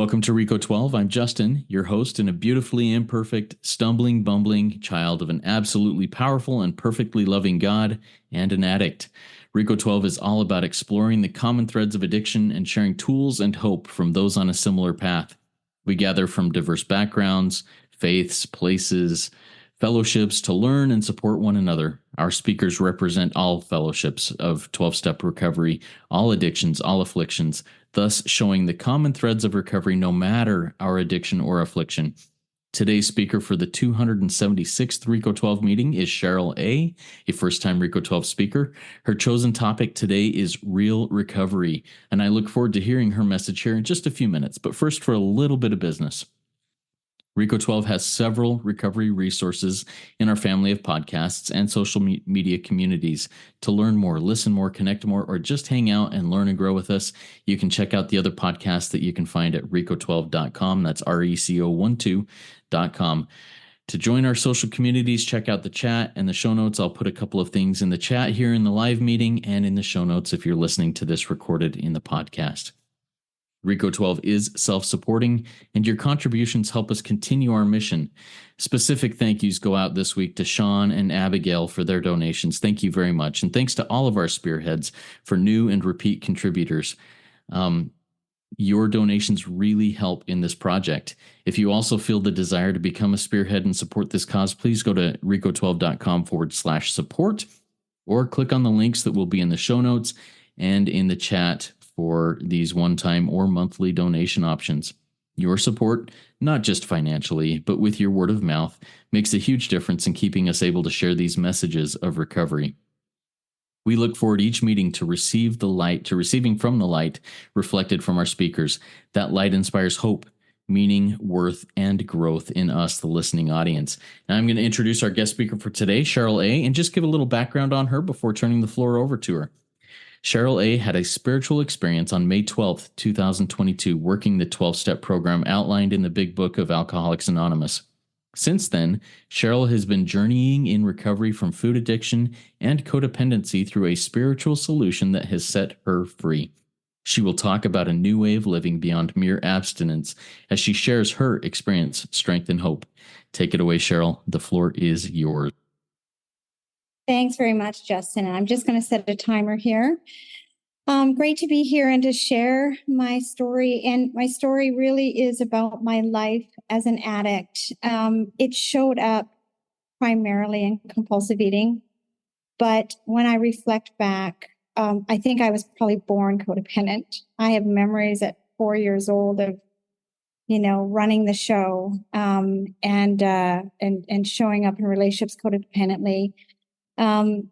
Welcome to Rico 12. I'm Justin, your host and a beautifully imperfect, stumbling, bumbling child of an absolutely powerful and perfectly loving God and an addict. Rico 12 is all about exploring the common threads of addiction and sharing tools and hope from those on a similar path. We gather from diverse backgrounds, faiths, places, fellowships to learn and support one another. Our speakers represent all fellowships of 12-step recovery, all addictions, all afflictions, thus showing the common threads of recovery no matter our addiction or affliction. Today's speaker for the 276th Rico 12 meeting is Sheryl A, a first-time Rico 12 speaker. Her chosen topic today is real recovery, and I look forward to hearing her message here in just a few minutes. But first, for a little bit of business. Rico 12 has several recovery resources in our family of podcasts and social media communities. To learn more, listen more, connect more, or just hang out and learn and grow with us, you can check out the other podcasts that you can find at reco12.com. That's RECO12.com. To join our social communities, check out the chat and the show notes. I'll put a couple of things in the chat here in the live meeting and in the show notes if you're listening to this recorded in the podcast. Rico 12 is self-supporting, and your contributions help us continue our mission. Specific thank yous go out this week to Sean and Abigail for their donations. Thank you very much. And thanks to all of our spearheads for new and repeat contributors. Your donations really help in this project. If you also feel the desire to become a spearhead and support this cause, please go to reco12.com/support or click on the links that will be in the show notes and in the chat for these one-time or monthly donation options. Your support, not just financially, but with your word of mouth, makes a huge difference in keeping us able to share these messages of recovery. We look forward each meeting to receiving from the light reflected from our speakers. That light inspires hope, meaning, worth, and growth in us, the listening audience. Now I'm going to introduce our guest speaker for today, Sheryl A, and just give a little background on her before turning the floor over to her. Sheryl A had a spiritual experience on May 12th, 2022, working the 12-step program outlined in the Big Book of Alcoholics Anonymous. Since then, Sheryl has been journeying in recovery from food addiction and codependency through a spiritual solution that has set her free. She will talk about a new way of living beyond mere abstinence as she shares her experience, strength, and hope. Take it away, Sheryl. The floor is yours. Thanks very much, Justin. And I'm just going to set a timer here. Great to be here and to share my story. And my story really is about my life as an addict. It showed up primarily in compulsive eating. But when I reflect back, I think I was probably born codependent. I have memories at 4 years old of, running the show and showing up in relationships codependently. And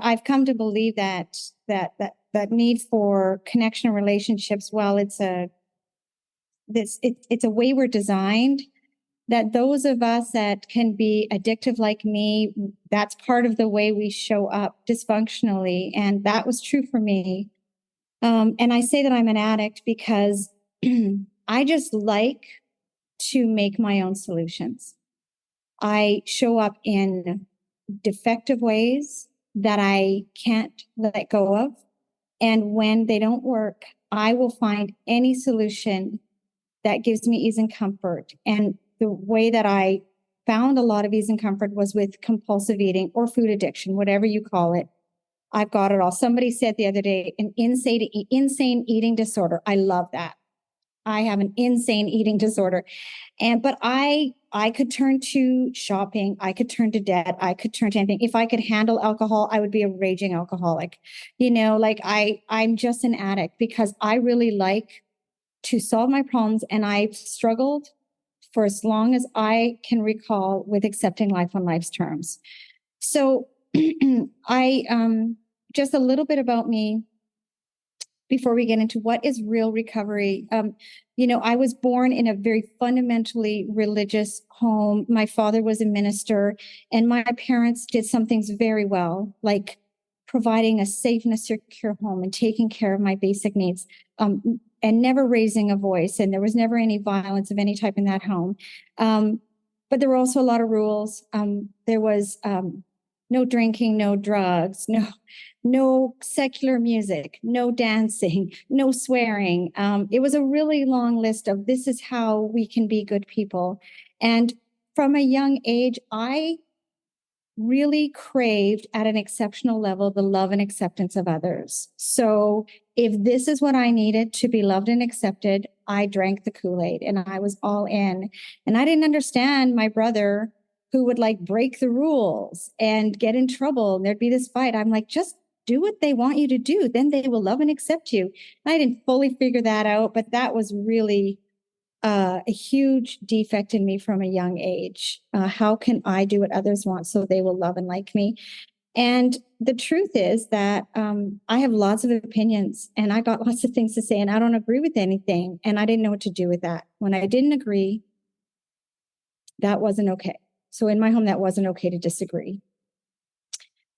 I've come to believe that need for connection and relationships, while it's a way we're designed, that those of us that can be addictive like me, that's part of the way we show up dysfunctionally. And that was true for me. And I say that I'm an addict because I just like to make my own solutions. I show up in defective ways that I can't let go of. And when they don't work, I will find any solution that gives me ease and comfort. And the way that I found a lot of ease and comfort was with compulsive eating or food addiction, whatever you call it. I've got it all. Somebody said the other day, an insane eating disorder. I love that. I have an insane eating disorder. But I could turn to shopping. I could turn to debt. I could turn to anything. If I could handle alcohol, I would be a raging alcoholic. I'm just an addict because I really like to solve my problems. And I've struggled for as long as I can recall with accepting life on life's terms. So just a little bit about me before we get into what is real recovery. I was born in a very fundamentally religious home. My father was a minister, and my parents did some things very well, like providing a safe and a secure home and taking care of my basic needs, and never raising a voice. And there was never any violence of any type in that home. But there were also a lot of rules. There was no drinking, no drugs, no secular music, no dancing, no swearing. It was a really long list of this is how we can be good people. And from a young age, I really craved at an exceptional level the love and acceptance of others. So if this is what I needed to be loved and accepted, I drank the Kool-Aid and I was all in. And I didn't understand my brother who would like break the rules and get in trouble. And there'd be this fight. I'm like, just do what they want you to do. Then they will love and accept you. And I didn't fully figure that out, but that was really a huge defect in me from a young age. How can I do what others want so they will love and like me? And the truth is that I have lots of opinions and I got lots of things to say and I don't agree with anything. And I didn't know what to do with that. When I didn't agree, that wasn't okay. So in my home, that wasn't okay to disagree.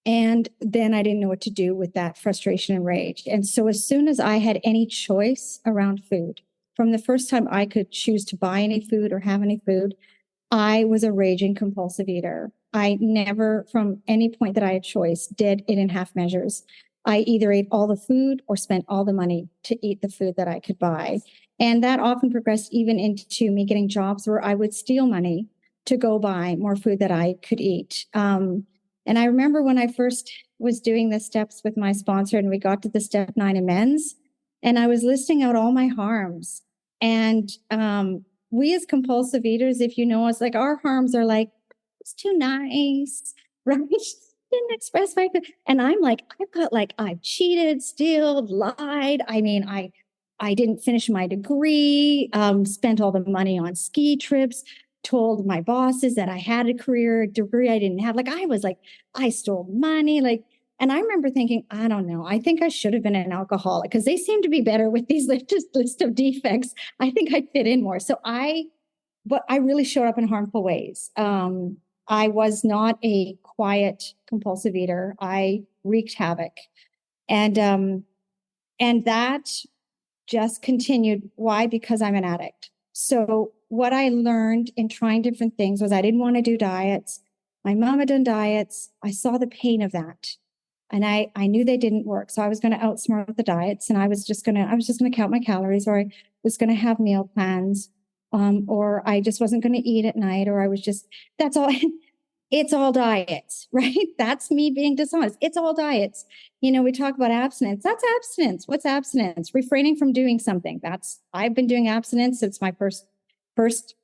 And then I didn't know what to do with that frustration and rage. And so as soon as I had any choice around food, from the first time I could choose to buy any food or have any food, I was a raging compulsive eater. I never, from any point that I had choice, did it in half measures. I either ate all the food or spent all the money to eat the food that I could buy. And that often progressed even into me getting jobs where I would steal money to go buy more food that I could eat. And I remember when I first was doing the steps with my sponsor and we got to the step 9 amends, and I was listing out all my harms. And we as compulsive eaters, if you know us, like our harms are like, it's too nice, right? Didn't express my, and I'm like, I've got like, I've cheated, stealed, lied. I mean, I didn't finish my degree, spent all the money on ski trips, told my bosses that I had a career degree I didn't have. Like I was like, I stole money, like, and I remember thinking, I don't know, I think I should have been an alcoholic because they seem to be better with these list of defects. I think I'd fit in more. So but I really showed up in harmful ways. I was not a quiet compulsive eater. I wreaked havoc. And that just continued. Why? Because I'm an addict. So what I learned in trying different things was I didn't want to do diets. My mom had done diets. I saw the pain of that. And I knew they didn't work. So I was going to outsmart the diets and I was just going to count my calories, or I was going to have meal plans, or I just wasn't going to eat at night, or I was just, that's all. It's all diets, right? That's me being dishonest. It's all diets. You know, we talk about abstinence. That's abstinence. What's abstinence? Refraining from doing something. I've been doing abstinence since my first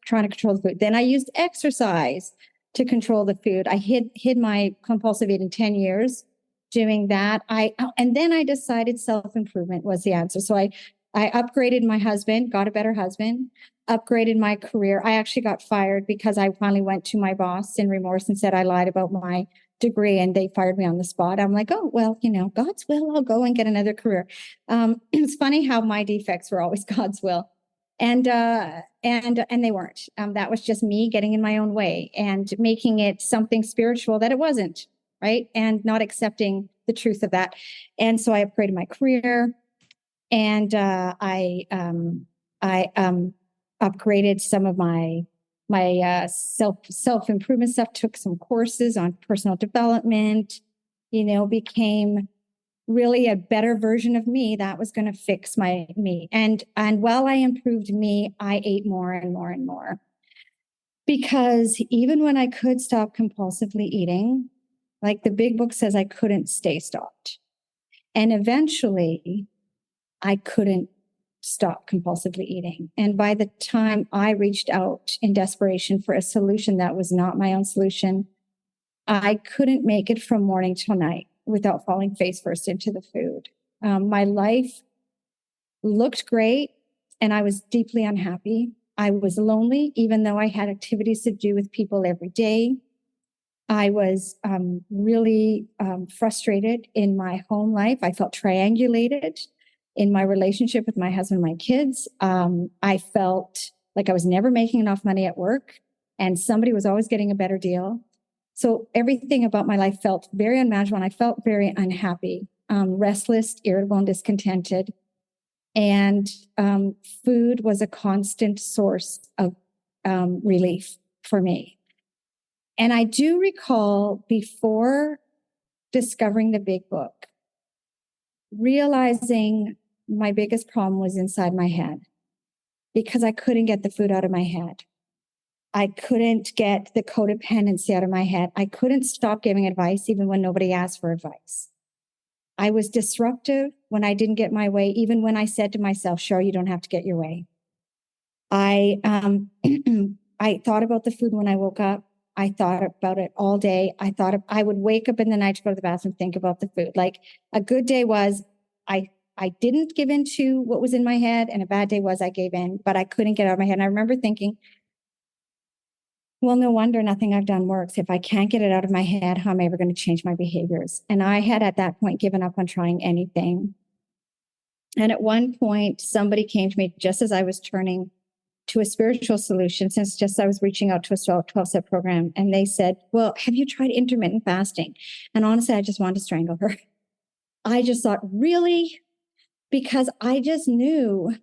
trying to control the food. Then I used exercise to control the food. I hid my compulsive eating 10 years doing that. And then I decided self-improvement was the answer. So I upgraded my husband, got a better husband, upgraded my career. I actually got fired because I finally went to my boss in remorse and said I lied about my degree and they fired me on the spot. I'm like, oh, well, you know, God's will, I'll go and get another career. It's funny how my defects were always God's will. And they weren't. That was just me getting in my own way and making it something spiritual that it wasn't, right? And not accepting the truth of that. And so I upgraded my career, and I upgraded some of my self improvement stuff. Took some courses on personal development. You know, became really a better version of me that was going to fix me. And while I improved me, I ate more and more and more, because even when I could stop compulsively eating, like the big book says, I couldn't stay stopped. And eventually I couldn't stop compulsively eating. And by the time I reached out in desperation for a solution that was not my own solution, I couldn't make it from morning till night without falling face first into the food. My life looked great and I was deeply unhappy. I was lonely, even though I had activities to do with people every day. I was really frustrated in my home life. I felt triangulated in my relationship with my husband and my kids. I felt like I was never making enough money at work and somebody was always getting a better deal. So everything about my life felt very unmanageable and I felt very unhappy, restless, irritable, and discontented. And food was a constant source of relief for me. And I do recall before discovering the big book, realizing my biggest problem was inside my head because I couldn't get the food out of my head. I couldn't get the codependency out of my head. I couldn't stop giving advice even when nobody asked for advice. I was disruptive when I didn't get my way, even when I said to myself, "Sure, you don't have to get your way." I I thought about the food when I woke up. I thought about it all day. I would wake up in the night to go to the bathroom, think about the food. Like a good day was I didn't give in to what was in my head, and a bad day was I gave in, but I couldn't get out of my head. And I remember thinking, well, no wonder nothing I've done works. If I can't get it out of my head, how am I ever going to change my behaviors? And I had at that point given up on trying anything. And at one point, somebody came to me just as I was turning to a spiritual solution, since just I was reaching out to a 12-step program. And they said, well, have you tried intermittent fasting? And honestly, I just wanted to strangle her. I just thought, really? Because I knew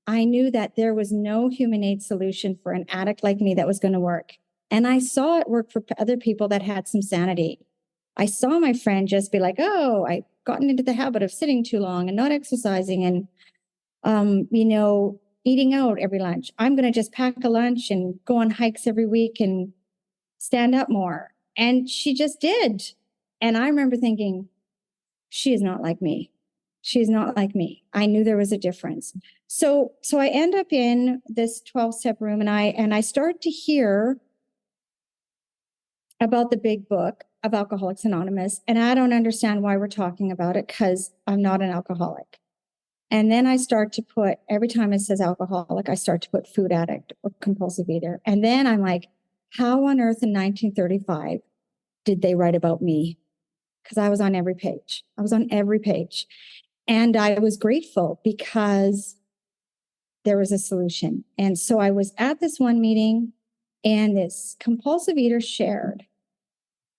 that there was no human aid solution for an addict like me that was going to work. And I saw it work for other people that had some sanity. I saw my friend just be like, oh, I've gotten into the habit of sitting too long and not exercising and, eating out every lunch. I'm going to just pack a lunch and go on hikes every week and stand up more. And she just did. And I remember thinking, she is not like me. She's not like me. I knew there was a difference. So I end up in this 12-step room and I start to hear about the big book of Alcoholics Anonymous. And I don't understand why we're talking about it because I'm not an alcoholic. And then I start to put, every time it says alcoholic, I start to put food addict or compulsive eater. And then I'm like, how on earth in 1935 did they write about me? Because I was on every page. And I was grateful because there was a solution. And so I was at this one meeting and this compulsive eater shared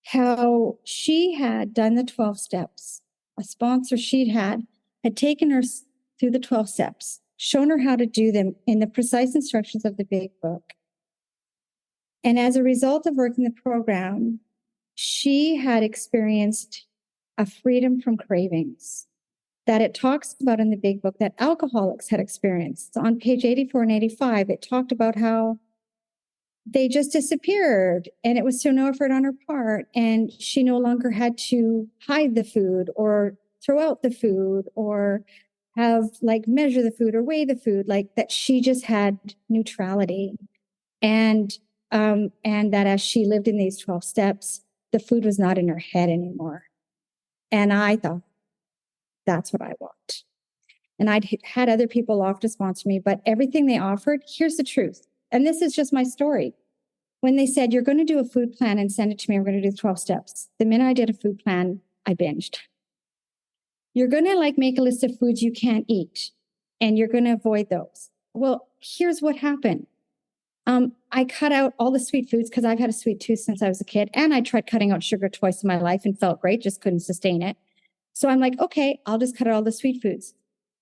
how she had done the 12 steps. A sponsor she'd had taken her through the 12 steps, shown her how to do them in the precise instructions of the big book. And as a result of working the program, she had experienced a freedom from cravings that it talks about in the big book that alcoholics had experienced. So on page 84 and 85, it talked about how they just disappeared and it was so no effort on her part. And she no longer had to hide the food or throw out the food or have measure the food or weigh the food, like that she just had neutrality. And that as she lived in these 12 steps, the food was not in her head anymore. And I thought, that's what I want. And I'd had other people offer to sponsor me, but everything they offered, here's the truth. And this is just my story. When they said, you're going to do a food plan and send it to me, I'm going to do 12 steps. The minute I did a food plan, I binged. You're going to make a list of foods you can't eat and you're going to avoid those. Well, here's what happened. I cut out all the sweet foods because I've had a sweet tooth since I was a kid. And I tried cutting out sugar twice in my life and felt great, just couldn't sustain it. So I'm like, okay, I'll just cut out all the sweet foods.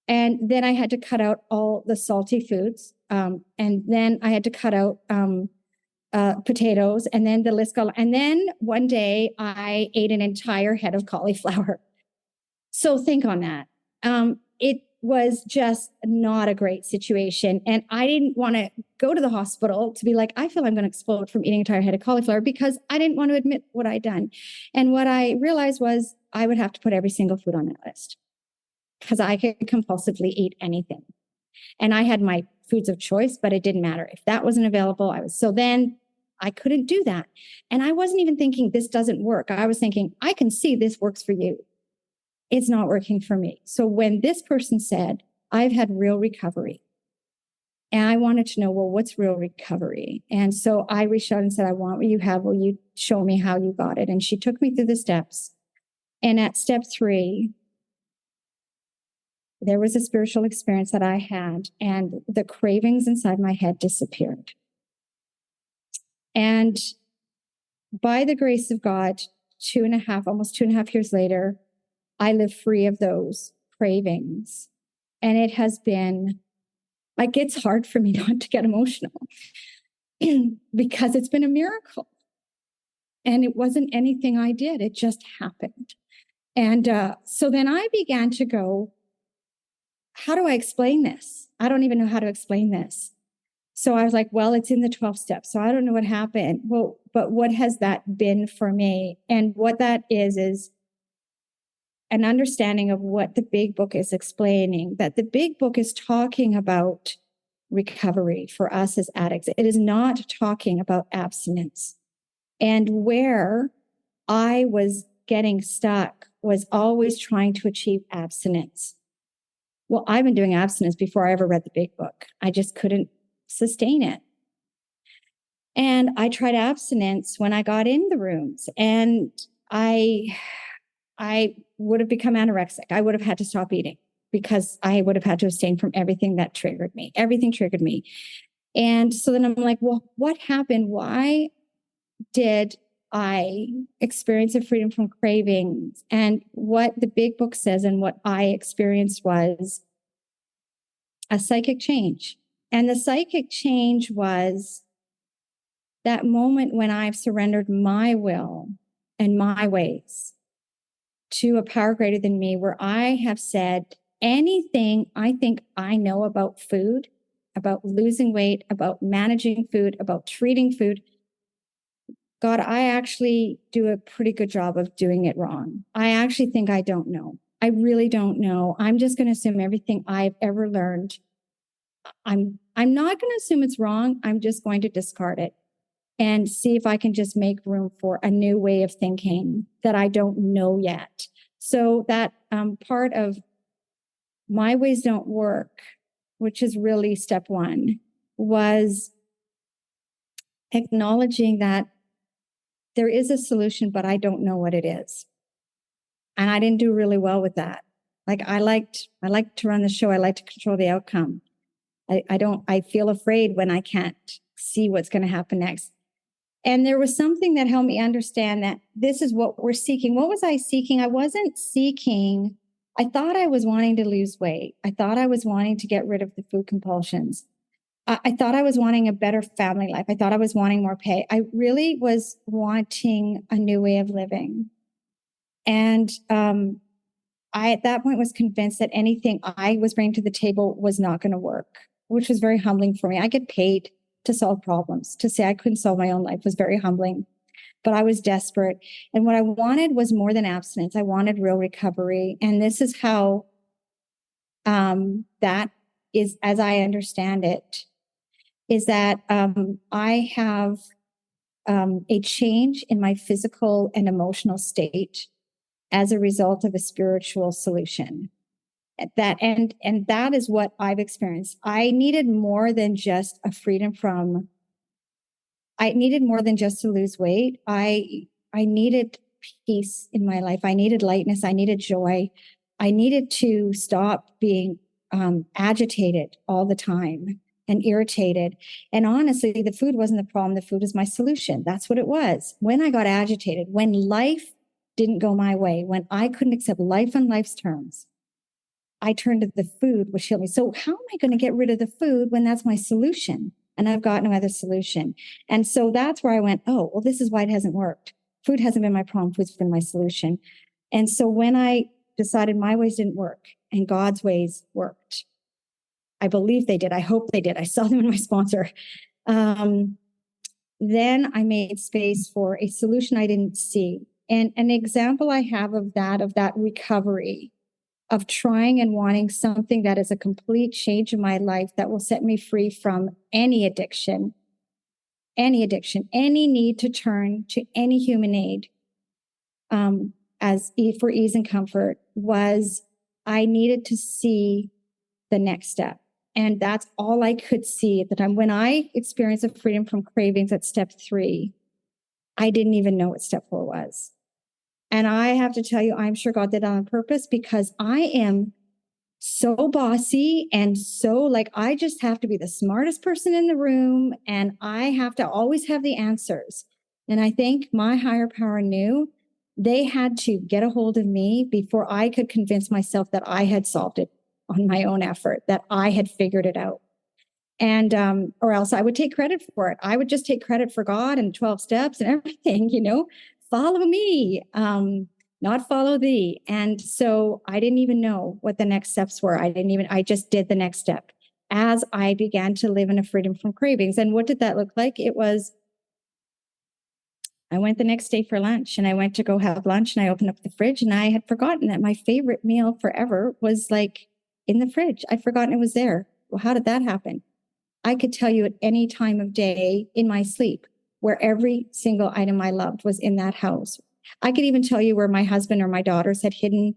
And then I had to cut out all the salty foods. And then I had to cut out potatoes, and then the list goes. And then one day I ate an entire head of cauliflower. So think on that. It was just not a great situation. And I didn't want to go to the hospital to be like, I feel I'm going to explode from eating an entire head of cauliflower, because I didn't want to admit what I'd done. And what I realized was I would have to put every single food on that list because I could compulsively eat anything. And I had my foods of choice, but it didn't matter. If that wasn't available, so then I couldn't do that. And I wasn't even thinking this doesn't work. I was thinking, I can see this works for you. It's not working for me. So when this person said, I've had real recovery, and I wanted to know, well, what's real recovery? And so I reached out and said, I want what you have. Will you show me how you got it? And she took me through the steps. And at step 3, there was a spiritual experience that I had, and the cravings inside my head disappeared. And by the grace of God, almost 2.5 years later, I live free of those cravings. And it has been it's hard for me not to get emotional because it's been a miracle. And it wasn't anything I did. It just happened. And so then I began to go, how do I explain this? I don't even know how to explain this. So I was like, well, it's in the 12 steps. So I don't know what happened. Well, but what has that been for me? And what that is an understanding of what the big book is explaining, that the big book is talking about recovery for us as addicts. It is not talking about abstinence. And where I was getting stuck was always trying to achieve abstinence. Well, I've been doing abstinence before I ever read the big book. I just couldn't sustain it. And I tried abstinence when I got in the rooms, and I would have become anorexic. I would have had to stop eating because I would have had to abstain from everything that triggered me. Everything triggered me. And so then I'm like, well, what happened? Why did I experience a freedom from cravings? And what the big book says and what I experienced was a psychic change. And the psychic change was that moment when I've surrendered my will and my ways to a power greater than me, where I have said anything I think I know about food, about losing weight, about managing food, about treating food, God, I actually do a pretty good job of doing it wrong. I actually think I don't know. I really don't know. I'm just going to assume everything I've ever learned. I'm not going to assume it's wrong. I'm just going to discard it and see if I can just make room for a new way of thinking that I don't know yet. So that part of my ways don't work, which is really step one, was acknowledging that there is a solution, but I don't know what it is. And I didn't do really well with that. Like I liked to run the show. I like to control the outcome. I feel afraid when I can't see what's going to happen next. And there was something that helped me understand that this is what we're seeking. What was I seeking? I wasn't seeking. I thought I was wanting to lose weight. I thought I was wanting to get rid of the food compulsions. I thought I was wanting a better family life. I thought I was wanting more pay. I really was wanting a new way of living. And I, at that point, was convinced that anything I was bringing to the table was not going to work, which was very humbling for me. I get paid to solve problems. To say I couldn't solve my own life was very humbling, but I was desperate. And what I wanted was more than abstinence. I wanted real recovery. And this is how that is, as I understand it, is that I have a change in my physical and emotional state as a result of a spiritual solution. That and that is what I've experienced. I needed more than just a freedom from. I needed more than just to lose weight. I needed peace in my life. I needed lightness. I needed joy. I needed to stop being agitated all the time and irritated. And honestly, the food wasn't the problem. The food was my solution. That's what it was. When I got agitated, when life didn't go my way, when I couldn't accept life on life's terms, I turned to the food, which healed me. So how am I going to get rid of the food when that's my solution? And I've got no other solution. And so that's where I went, oh, well, this is why it hasn't worked. Food hasn't been my problem. Food's been my solution. And so when I decided my ways didn't work and God's ways worked, I believe they did. I hope they did. I saw them in my sponsor. Then I made space for a solution I didn't see. And an example I have of that recovery, of trying and wanting something that is a complete change in my life that will set me free from any addiction, any need to turn to any human aid for ease and comfort, was I needed to see the next step. And that's all I could see at the time. When I experienced a freedom from cravings at step 3, I didn't even know what step 4 was. And I have to tell you, I'm sure God did that on purpose, because I am so bossy and so like, I just have to be the smartest person in the room and I have to always have the answers. And I think my higher power knew they had to get a hold of me before I could convince myself that I had solved it on my own effort, that I had figured it out. And, or else I would take credit for it. I would just take credit for God and 12 steps and everything, follow me, not follow thee. And so I didn't even know what the next steps were. I just did the next step as I began to live in a freedom from cravings. And what did that look like? It was, I went the next day for lunch and I went to go have lunch and I opened up the fridge and I had forgotten that my favorite meal forever was like in the fridge. I'd forgotten it was there. Well, how did that happen? I could tell you at any time of day in my sleep where every single item I loved was in that house. I could even tell you where my husband or my daughters had hidden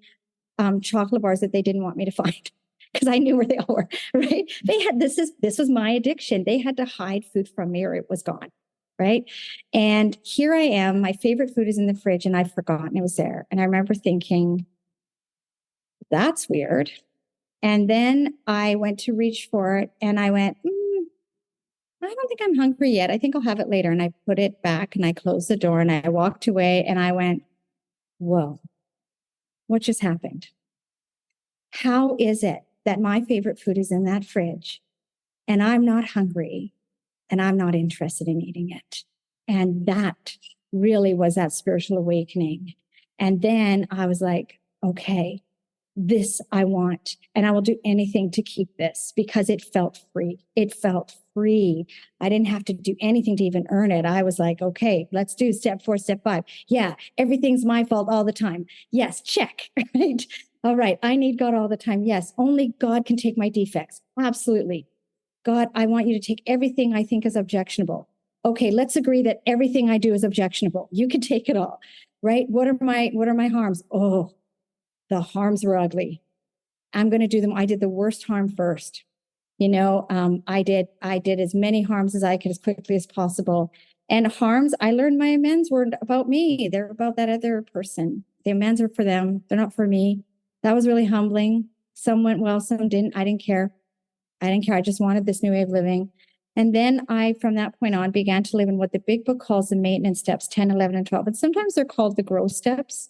chocolate bars that they didn't want me to find because I knew where they all were, right? They had, this was my addiction. They had to hide food from me or it was gone, right? And here I am, my favorite food is in the fridge and I'd forgotten it was there. And I remember thinking, that's weird. And then I went to reach for it and I went, I don't think I'm hungry yet. I think I'll have it later. And I put it back and I closed the door and I walked away and I went, whoa, what just happened? How is it that my favorite food is in that fridge and I'm not hungry and I'm not interested in eating it? And that really was that spiritual awakening. And then I was like, okay, this I want, and I will do anything to keep this because it felt free. It felt free. I didn't have to do anything to even earn it. I was like, okay, let's do step 4, step 5. Yeah, everything's my fault all the time. Yes, check, right? All right, I need God all the time. Yes, only God can take my defects. Absolutely. God, I want you to take everything I think is objectionable. Okay, let's agree that everything I do is objectionable. You can take it all, right? What are my harms? Oh, the harms were ugly. I'm going to do them. I did the worst harm first. I did as many harms as I could as quickly as possible. And harms, I learned my amends weren't about me. They're about that other person. The amends are for them. They're not for me. That was really humbling. Some went well, some didn't. I didn't care. I just wanted this new way of living. And then I, from that point on, began to live in what the big book calls the maintenance steps, 10, 11, and 12. And sometimes they're called the growth steps.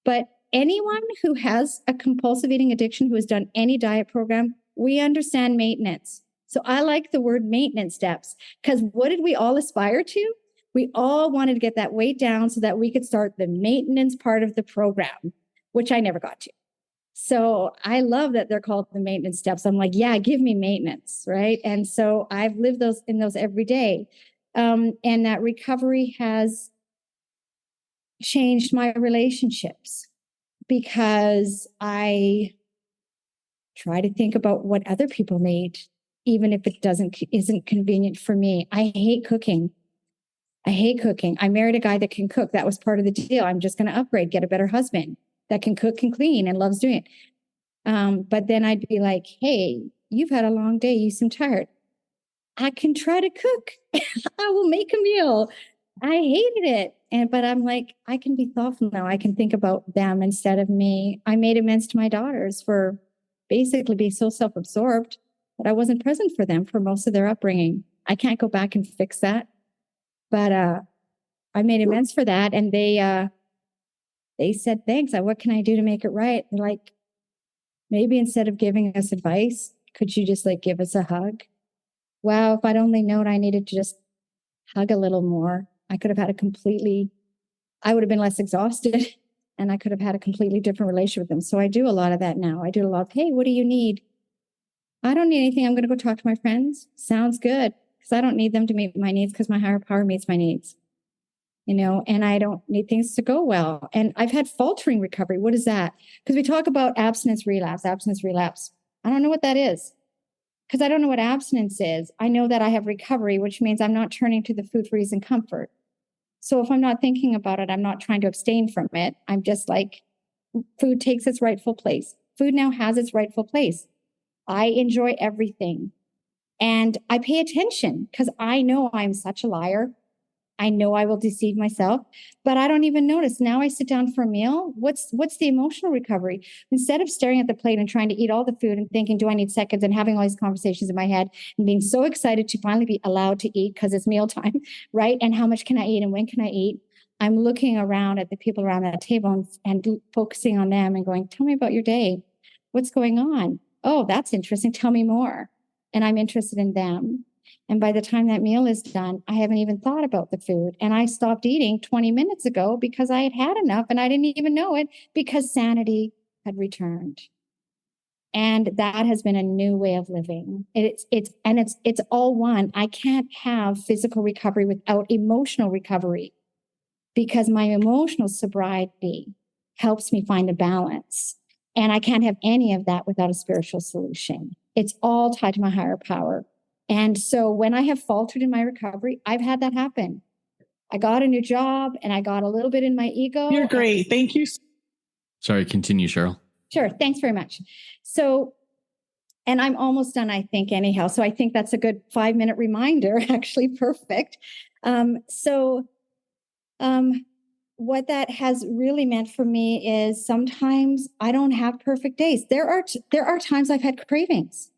But anyone who has a compulsive eating addiction, who has done any diet program, we understand maintenance. So I like the word maintenance steps because what did we all aspire to? We all wanted to get that weight down so that we could start the maintenance part of the program, which I never got to. So I love that they're called the maintenance steps. I'm like, yeah, give me maintenance, right? And so I've lived in those every day. And that recovery has changed my relationships because I try to think about what other people need, even if it isn't convenient for me. I hate cooking. I married a guy that can cook. That was part of the deal. I'm just going to upgrade, get a better husband that can cook and clean and loves doing it. But then I'd be like, hey, you've had a long day. You seem tired. I can try to cook. I will make a meal. I hated it. But I'm like, I can be thoughtful now. I can think about them instead of me. I made amends to my daughters for basically being so self-absorbed that I wasn't present for them for most of their upbringing. I can't go back and fix that. But I made amends for that. And they said, thanks. What can I do to make it right? They're like, maybe instead of giving us advice, could you just give us a hug? Wow, if I'd only known I needed to just hug a little more, I would have been less exhausted and I could have had a completely different relationship with them. So I do a lot of that now. I do a lot of, hey, what do you need? I don't need anything. I'm going to go talk to my friends. Sounds good. Because I don't need them to meet my needs because my higher power meets my needs. And I don't need things to go well. And I've had faltering recovery. What is that? Because we talk about abstinence relapse. I don't know what that is because I don't know what abstinence is. I know that I have recovery, which means I'm not turning to the food for ease and comfort. So if I'm not thinking about it, I'm not trying to abstain from it. I'm just like, food takes its rightful place. Food now has its rightful place. I enjoy everything. And I pay attention because I know I'm such a liar. I know I will deceive myself, but I don't even notice. Now I sit down for a meal. What's the emotional recovery? Instead of staring at the plate and trying to eat all the food and thinking, do I need seconds, and having all these conversations in my head and being so excited to finally be allowed to eat because it's mealtime, right? And how much can I eat and when can I eat? I'm looking around at the people around that table and focusing on them and going, tell me about your day. What's going on? Oh, that's interesting. Tell me more. and I'm interested in them. And by the time that meal is done, I haven't even thought about the food. And I stopped eating 20 minutes ago because I had had enough and I didn't even know it because sanity had returned. And that has been a new way of living. It's all one. I can't have physical recovery without emotional recovery because my emotional sobriety helps me find a balance. And I can't have any of that without a spiritual solution. It's all tied to my higher power. And so when I have faltered in my recovery, I've had that happen. I got a new job and I got a little bit in my ego. You're great. Thank you. Sorry, continue, Sheryl. Sure. Thanks very much. So, and I'm almost done, I think, anyhow. So I think that's a good 5-minute reminder, actually perfect. What that has really meant for me is sometimes I don't have perfect days. There are times I've had cravings,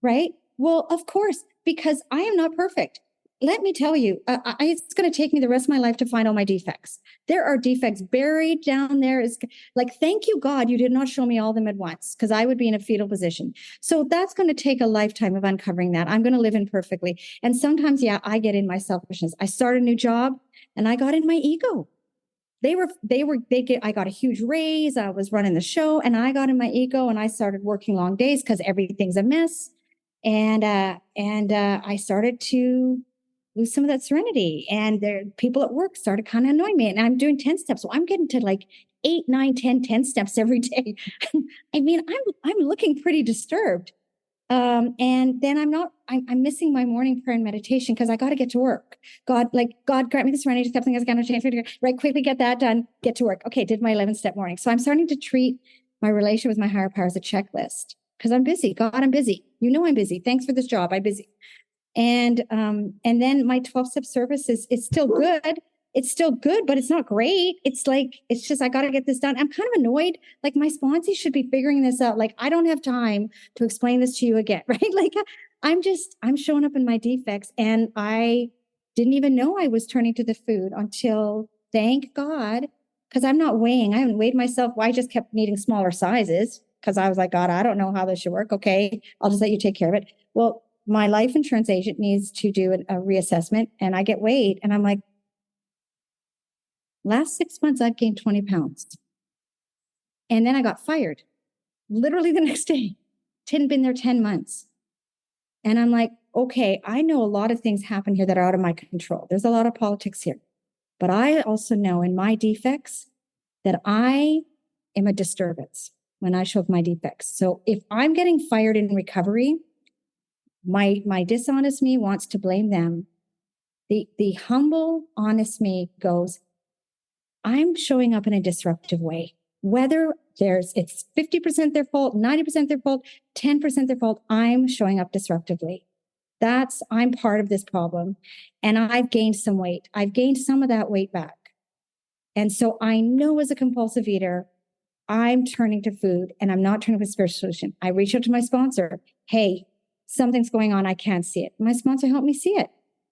right? Well, of course, because I am not perfect. Let me tell you, it's going to take me the rest of my life to find all my defects. There are defects buried down there. Is like, thank you, God, you did not show me all of them at once because I would be in a fetal position. So that's going to take a lifetime of uncovering that. I'm going to live imperfectly. And sometimes, yeah, I get in my selfishness. I start a new job and I got in my ego. I got a huge raise. I was running the show and I got in my ego and I started working long days because everything's a mess. And I started to lose some of that serenity. And people at work started kind of annoying me. And I'm doing 10 steps. So I'm getting to like 8, 9, 10 steps every day. I mean, I'm looking pretty disturbed. And then I'm missing my morning prayer and meditation because I got to get to work. God grant me the serenity to step things I got to change, right? Quickly get that done, get to work. Okay. Did my 11-step morning. So I'm starting to treat my relation with my higher power as a checklist because I'm busy. God, I'm busy. You know, I'm busy. Thanks for this job. I'm busy. And then my 12-step service is still good. It's still good, but it's not great. It's just, I got to get this done. I'm kind of annoyed. Like my sponsee should be figuring this out. Like, I don't have time to explain this to you again, right? Like I'm showing up in my defects and I didn't even know I was turning to the food until, thank God, because I'm not weighing. I haven't weighed myself. Well, I just kept needing smaller sizes because I was like, God, I don't know how this should work. Okay, I'll just let you take care of it. Well, my life insurance agent needs to do a reassessment and I get weighed and I'm like, last 6 months, I've gained 20 pounds. And then I got fired literally the next day. Hadn't been there 10 months. And I'm like, okay, I know a lot of things happen here that are out of my control. There's a lot of politics here. But I also know in my defects that I am a disturbance when I show up my defects. So if I'm getting fired in recovery, my dishonest me wants to blame them. The humble, honest me goes, I'm showing up in a disruptive way. Whether it's 50% their fault, 90% their fault, 10% their fault, I'm showing up disruptively. I'm part of this problem. And I've gained some weight. I've gained some of that weight back. And so I know as a compulsive eater, I'm turning to food and I'm not turning to a spiritual solution. I reach out to my sponsor. Hey, something's going on. I can't see it. My sponsor helped me see it.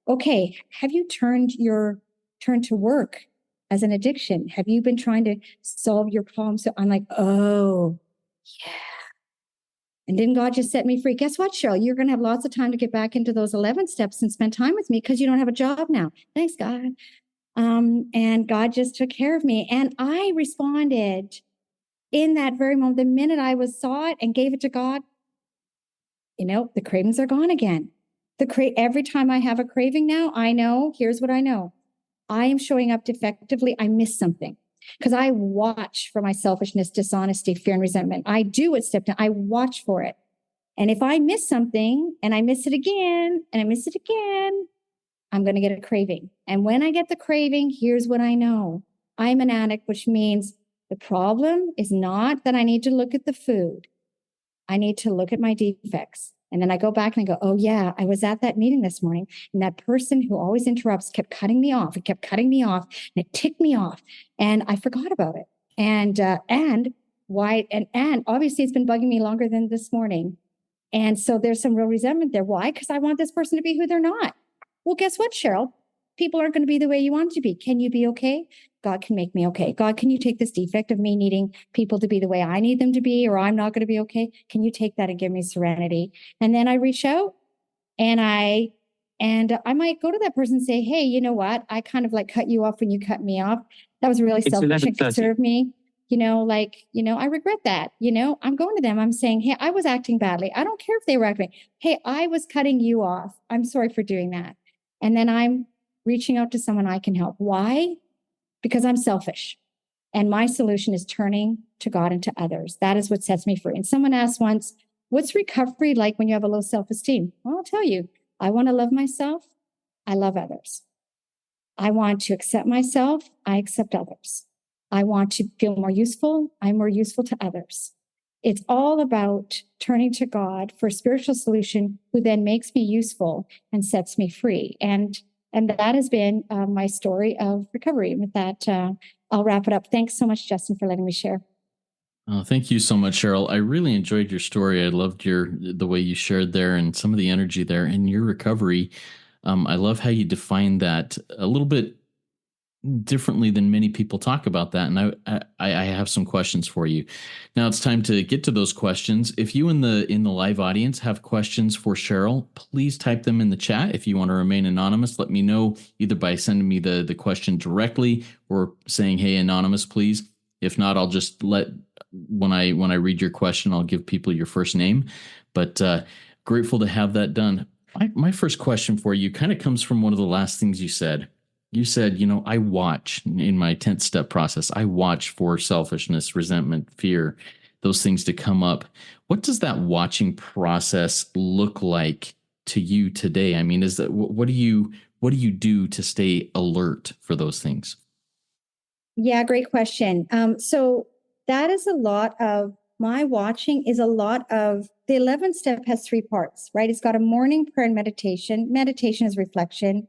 Okay. Have you turned to work as an addiction? Have you been trying to solve your problem? So I'm like, oh, yeah. And didn't God just set me free? Guess what, Sheryl? You're going to have lots of time to get back into those 11 steps and spend time with me because you don't have a job now. Thanks, God. And God just took care of me. And I responded in that very moment. The minute I saw it and gave it to God, the cravings are gone again. Every time I have a craving now, I know, here's what I know. I am showing up defectively. I miss something because I watch for my selfishness, dishonesty, fear, and resentment. I do it step down. I watch for it. And if I miss something and I miss it again and I miss it again, I'm going to get a craving. And when I get the craving, here's what I know. I'm an addict, which means the problem is not that I need to look at the food. I need to look at my defects. And then I go back and I go, oh yeah, I was at that meeting this morning and that person who always interrupts kept cutting me off. It kept cutting me off and it ticked me off and I forgot about it. And obviously it's been bugging me longer than this morning. And so there's some real resentment there. Why? Because I want this person to be who they're not. Well, guess what, Sheryl? People aren't going to be the way you want to be. Can you be okay? God can make me okay. God, can you take this defect of me needing people to be the way I need them to be, or I'm not going to be okay? Can you take that and give me serenity? And then I reach out And I might go to that person and say, hey, you know what? I kind of like cut you off when you cut me off. That was really selfish and considerate of me. I regret that. I'm going to them. I'm saying, hey, I was acting badly. I don't care if they were acting. Hey, I was cutting you off. I'm sorry for doing that. And then I'm reaching out to someone I can help. Why? Because I'm selfish. And my solution is turning to God and to others. That is what sets me free. And someone asked once, what's recovery like when you have a low self-esteem? Well, I'll tell you, I want to love myself. I love others. I want to accept myself. I accept others. I want to feel more useful. I'm more useful to others. It's all about turning to God for a spiritual solution who then makes me useful and sets me free. And that has been my story of recovery. And with that, I'll wrap it up. Thanks so much, Justin, for letting me share. Oh, thank you so much, Sheryl. I really enjoyed your story. I loved the way you shared there and some of the energy there in your recovery. I love how you define that a little bit differently than many people talk about that. And I have some questions for you. Now it's time to get to those questions. If you in the live audience have questions for Sheryl, please type them in the chat. If you want to remain anonymous, let me know either by sending me the question directly or saying, hey, anonymous, please. If not, I'll just when I read your question, I'll give people your first name. But grateful to have that done. My first question for you kind of comes from one of the last things you said. You said, I watch in my 10th step process. I watch for selfishness, resentment, fear, those things to come up. What does that watching process look like to you today? I mean, what do you do to stay alert for those things? Yeah, great question. So that is a lot of my watching is a lot of the 11th step has 3 parts, right? It's got a morning prayer and meditation. Meditation is reflection.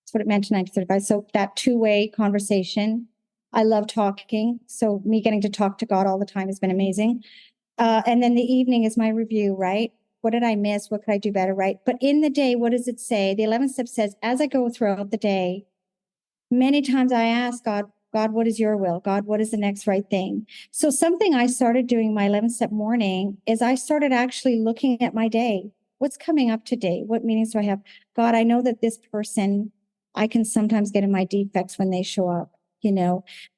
That's what it meant in 1935. So that 2-way conversation. I love talking. So me getting to talk to God all the time has been amazing. And then the evening is my review, right? What did I miss? What could I do better, right? But in the day, what does it say? The 11th step says, as I go throughout the day, many times I ask God, what is your will? God, what is the next right thing? So something I started doing my 11th step morning is I started actually looking at my day. What's coming up today? What meetings do I have? God, I know that this person, I can sometimes get in my defects when they show up.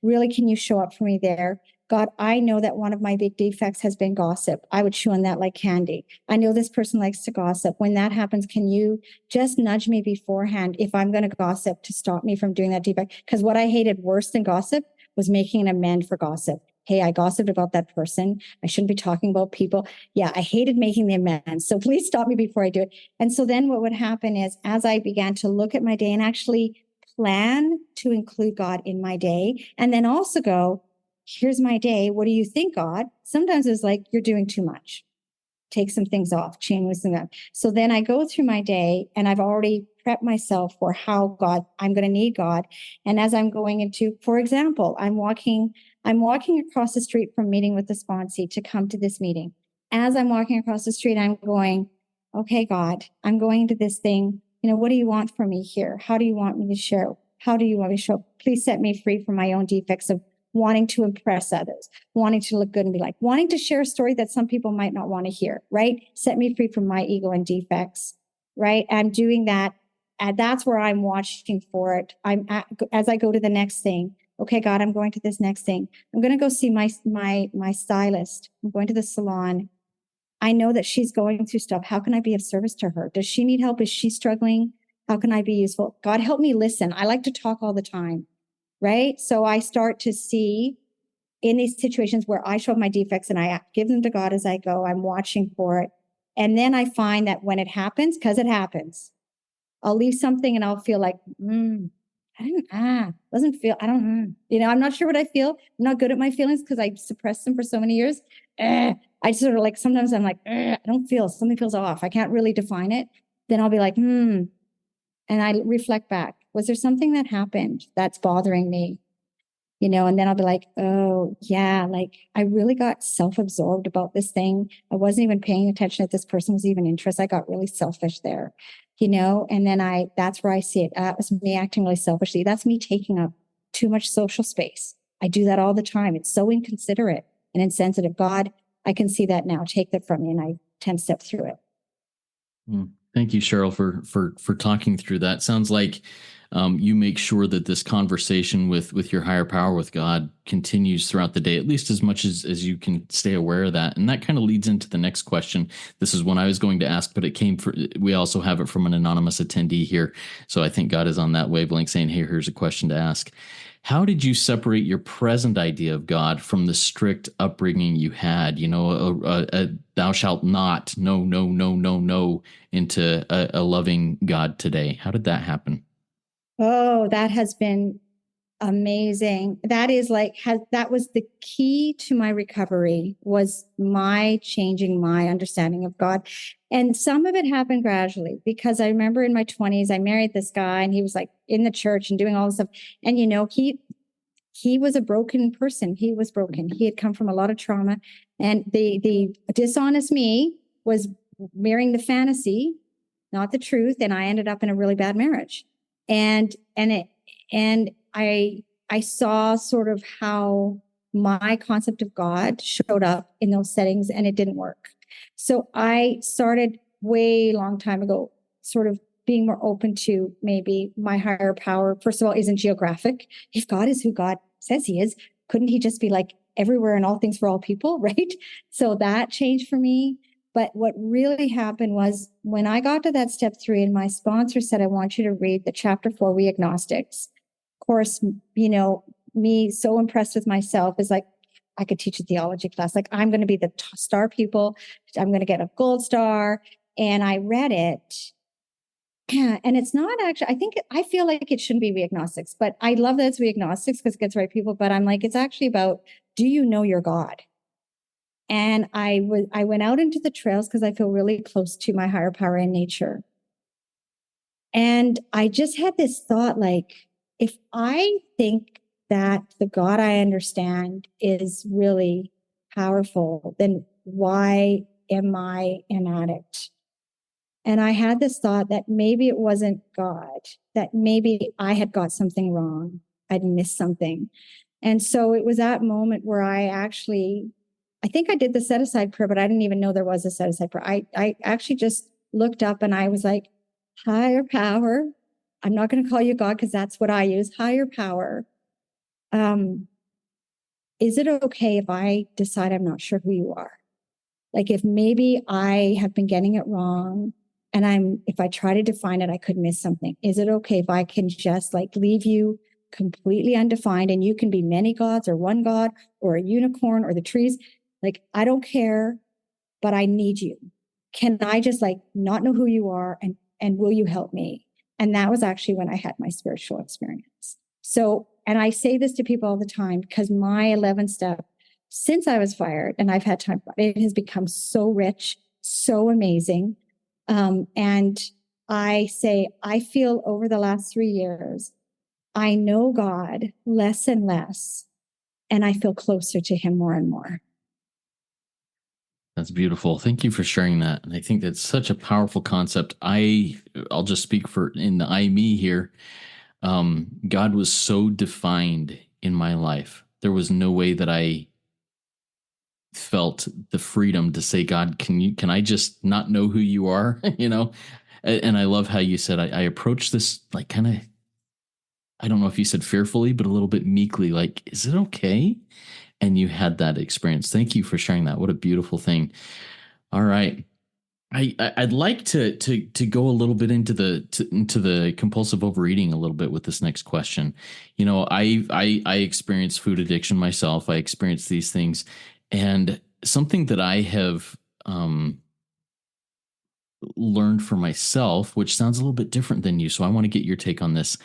Really, can you show up for me there? God, I know that one of my big defects has been gossip. I would chew on that like candy. I know this person likes to gossip. When that happens, can you just nudge me beforehand if I'm going to gossip to stop me from doing that defect? Because what I hated worse than gossip was making an amend for gossip. Hey, I gossiped about that person. I shouldn't be talking about people. Yeah, I hated making the amends. So please stop me before I do it. And so then what would happen is as I began to look at my day and actually plan to include God in my day, and then also go, here's my day. What do you think, God? Sometimes it's like, you're doing too much. Take some things off, change them up. So then I go through my day and I've already prepped myself for how I'm going to need God. And as I'm going into, for example, I'm walking across the street from meeting with the sponsee to come to this meeting. As I'm walking across the street, I'm going, okay, God, I'm going to this thing. What do you want from me here? How do you want me to share? How do you want me to show? Please set me free from my own defects of wanting to impress others, wanting to look good and be like, wanting to share a story that some people might not want to hear, right? Set me free from my ego and defects, right? I'm doing that. And that's where I'm watching for it. As I go to the next thing. Okay, God, I'm going to this next thing. I'm going to go see my stylist. I'm going to the salon. I know that she's going through stuff. How can I be of service to her? Does she need help? Is she struggling? How can I be useful? God, help me listen. I like to talk all the time. Right? So I start to see in these situations where I show my defects and I give them to God as I go, I'm watching for it. And then I find that when it happens, because it happens, I'll leave something and I'll feel like, I'm not sure what I feel. I'm not good at my feelings because I suppressed them for so many years. I sort of like, sometimes I'm like, I don't feel, something feels off. I can't really define it. Then I'll be like, and I reflect back. Was there something that happened that's bothering me? And then I'll be like, oh yeah, like I really got self-absorbed about this thing. I wasn't even paying attention that this person was even interested. I got really selfish there, and then that's where I see it. That was me acting really selfishly. That's me taking up too much social space. I do that all the time. It's so inconsiderate and insensitive. God, I can see that now. Take that from me. And I 10 step through it. Thank you, Cheryl, for talking through that. Sounds like you make sure that this conversation with your higher power, with God, continues throughout the day, at least as much as you can stay aware of that. And that kind of leads into the next question. This is one I was going to ask, but it came for, we also have it from an anonymous attendee here. So I think God is on that wavelength saying, hey, here's a question to ask. How did you separate your present idea of God from the strict upbringing you had? You know, thou shalt not, no, no, no, no, no, into a loving God today. How did that happen? Oh, that has been amazing. That is like that was the key to my recovery, was my changing my understanding of God. And some of it happened gradually, because I remember in my 20s I married this guy, and he was like in the church and doing all this stuff. And he was a broken person. He was broken. He had come from a lot of trauma, and the dishonest me was marrying the fantasy, not the truth, and I ended up in a really bad marriage. And I saw sort of how my concept of God showed up in those settings, and it didn't work. So I started way long time ago, sort of being more open to maybe my higher power, first of all, isn't geographic. If God is who God says he is, couldn't he just be like everywhere and all things for all people, right? So that changed for me. But what really happened was when I got to that step 3, and my sponsor said, I want you to read the chapter 4, We Agnostics. Of course, you know, me so impressed with myself is like, I could teach a theology class. Like, I'm going to be the star pupil. I'm going to get a gold star. And I read it. And it's not actually, I feel like it shouldn't be We Agnostics, but I love that it's We Agnostics because it gets the right people. But I'm like, it's actually about, do you know your God? And I went out into the trails because I feel really close to my higher power in nature. And I just had this thought, like, if I think that the God I understand is really powerful, then why am I an addict? And I had this thought that maybe it wasn't God, that maybe I had got something wrong. I'd missed something. And so it was that moment where I think I did the set aside prayer, but I didn't even know there was a set aside prayer. I actually just looked up and I was like, higher power. I'm not going to call you God because that's what I use. Higher power. Is it okay if I decide I'm not sure who you are? Like, if maybe I have been getting it wrong, and if I try to define it, I could miss something. Is it okay if I can just like leave you completely undefined, and you can be many gods or one God or a unicorn or the trees? Like, I don't care, but I need you. Can I just like not know who you are, and will you help me? And that was actually when I had my spiritual experience. So, and I say this to people all the time because my 11th step, since I was fired and I've had time, it has become so rich, so amazing. And I say, I feel over the last 3 years, I know God less and less, and I feel closer to him more and more. That's beautiful. Thank you for sharing that. And I think that's such a powerful concept. I'll just speak for in the I me here. God was so defined in my life. There was no way that I felt the freedom to say, God, can I just not know who you are? You know? And I love how you said, I approach this like kind of, I don't know if you said fearfully, but a little bit meekly, like, is it okay? And you had that experience. Thank you for sharing that. What a beautiful thing. All right. I'd like to go a little bit into the compulsive overeating a little bit with this next question. You know, I experienced food addiction myself. I experienced these things, and something that I have learned for myself, which sounds a little bit different than you. So I want to get your take on this.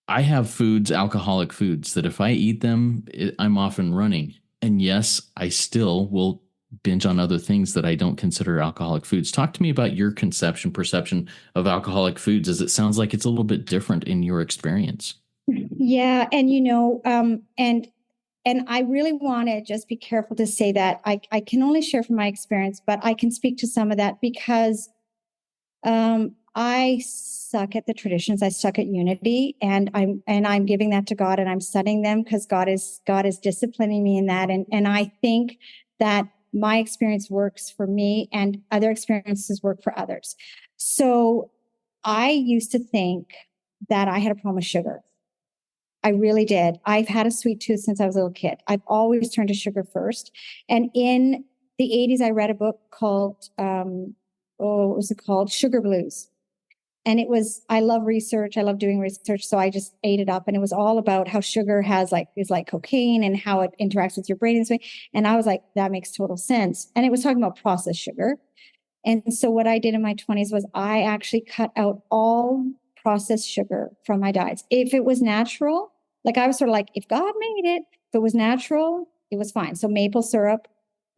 I have foods, alcoholic foods, that if I eat them, I'm off and running. And yes, I still will binge on other things that I don't consider alcoholic foods. Talk to me about your perception of alcoholic foods, as it sounds like it's a little bit different in your experience. Yeah. And, you know, and I really want to just be careful to say that I can only share from my experience, but I can speak to some of that because I suck at the traditions. I suck at unity, and I'm giving that to God, and I'm studying them because God is disciplining me in that. And I think that my experience works for me and other experiences work for others. So I used to think that I had a problem with sugar. I really did. I've had a sweet tooth since I was a little kid. I've always turned to sugar first. And in the 80s, I read a book called, what was it called? Sugar Blues. And it was, I love research. I love doing research. So I just ate it up. And it was all about how sugar is like cocaine and how it interacts with your brain this way. And I was like, that makes total sense. And it was talking about processed sugar. And so what I did in my 20s was I actually cut out all processed sugar from my diets. If it was natural, like I was sort of like, if God made it, if it was natural, it was fine. So maple syrup,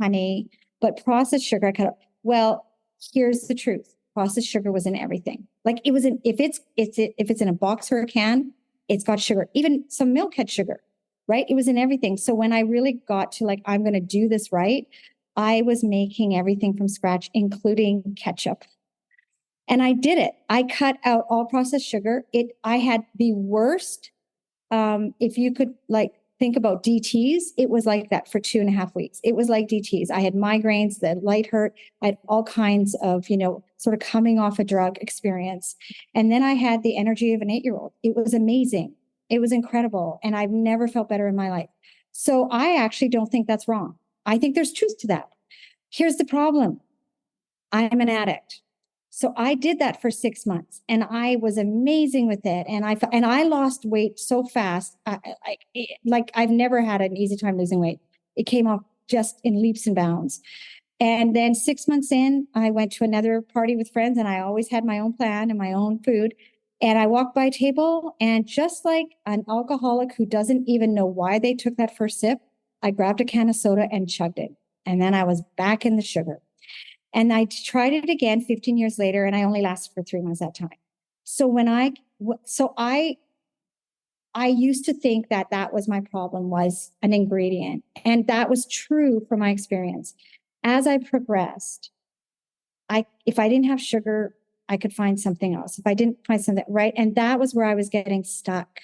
honey, but processed sugar I cut out. Well, here's the truth. Processed sugar was in everything. Like it was in, if it's in a box or a can, it's got sugar. Even some milk had sugar, right? It was in everything. So when I really got to like, I'm going to do this right, I was making everything from scratch, including ketchup. And I did it. I cut out all processed sugar. I had the worst, if you could like think about DTs, it was like that for 2.5 weeks. It was like DTs. I had migraines, the light hurt. I had all kinds of, sort of coming off a drug experience. And then I had the energy of an 8-year-old. It was amazing. It was incredible. And I've never felt better in my life. So I actually don't think that's wrong. I think there's truth to that. Here's the problem. I'm an addict. So I did that for 6 months and I was amazing with it. And I lost weight so fast. Like I've never had an easy time losing weight. It came off just in leaps and bounds. And then 6 months in, I went to another party with friends and I always had my own plan and my own food. And I walked by a table and just like an alcoholic who doesn't even know why they took that first sip, I grabbed a can of soda and chugged it. And then I was back in the sugar. And I tried it again 15 years later, and I only lasted for 3 months that time. So I used to think that was my problem, was an ingredient. And that was true from my experience. As I progressed, if I didn't have sugar, I could find something else. If I didn't find something, right? And that was where I was getting stuck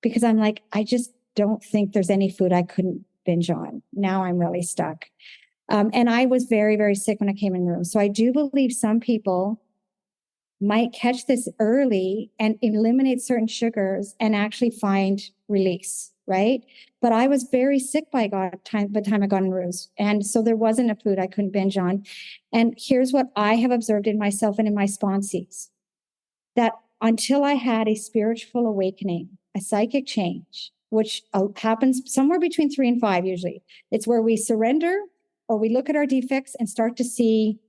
because I'm like, I just don't think there's any food I couldn't binge on. Now I'm really stuck. And I was very, very sick when I came in the room. So I do believe some people might catch this early and eliminate certain sugars and actually find release, right? But I was very sick by the time I got in rooms. And so there wasn't a food I couldn't binge on. And here's what I have observed in myself and in my sponsees, that until I had a spiritual awakening, a psychic change, which happens somewhere between 3 and 5 usually, it's where we surrender or we look at our defects and start to see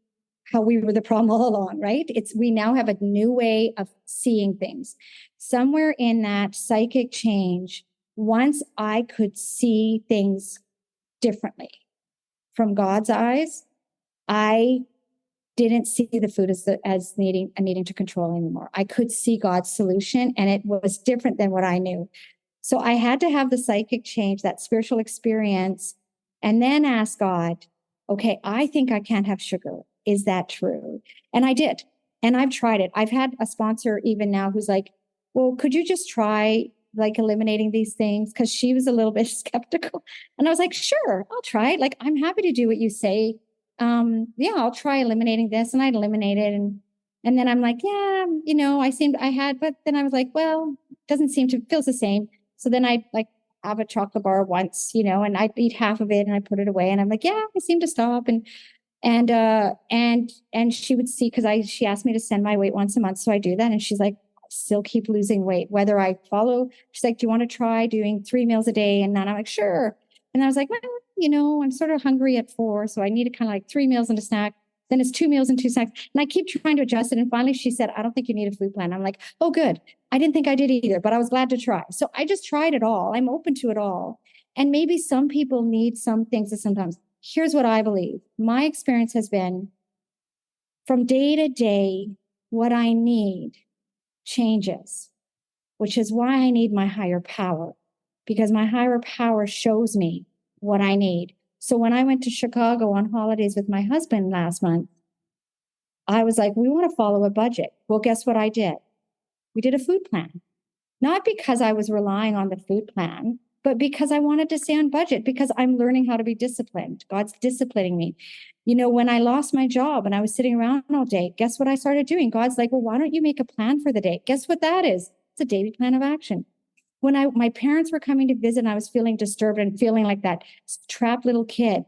how we were the problem all along, right? We now have a new way of seeing things. Somewhere in that psychic change, once I could see things differently from God's eyes, I didn't see the food as needing to control anymore. I could see God's solution, and it was different than what I knew. So I had to have the psychic change, that spiritual experience, and then ask God, okay, I think I can't have sugar. Is that true? And I did. And I've tried it. I've had a sponsor even now who's like, well, could you just try like eliminating these things? Because she was a little bit skeptical. And I was like, sure, I'll try it. Like, I'm happy to do what you say. Yeah, I'll try eliminating this. And I'd eliminate it. And then I'm like, yeah, but then I was like, well, it doesn't seem to, feels the same. So then I like have a chocolate bar once, and I'd eat half of it and I put it away. And I'm like, yeah, I seem to stop. And she would see, because she asked me to send my weight once a month. So I do that. And she's like, I still keep losing weight, whether I follow. She's like, do you want to try doing 3 meals a day? And then I'm like, sure. And I was like, well, I'm sort of hungry at 4. So I need to kind of like 3 meals and a snack. Then it's 2 meals and 2 snacks. And I keep trying to adjust it. And finally she said, I don't think you need a food plan. I'm like, oh, good. I didn't think I did either, but I was glad to try. So I just tried it all. I'm open to it all. And maybe some people need some things that sometimes. Here's what I believe. My experience has been from day to day, what I need changes, which is why I need my higher power, because my higher power shows me what I need. So when I went to Chicago on holidays with my husband last month, I was like, we want to follow a budget. Well, guess what I did? We did a food plan, not because I was relying on the food plan, but because I wanted to stay on budget, because I'm learning how to be disciplined. God's disciplining me. When I lost my job and I was sitting around all day, guess what I started doing? God's like, well, why don't you make a plan for the day? Guess what that is? It's a daily plan of action. When my parents were coming to visit and I was feeling disturbed and feeling like that trapped little kid.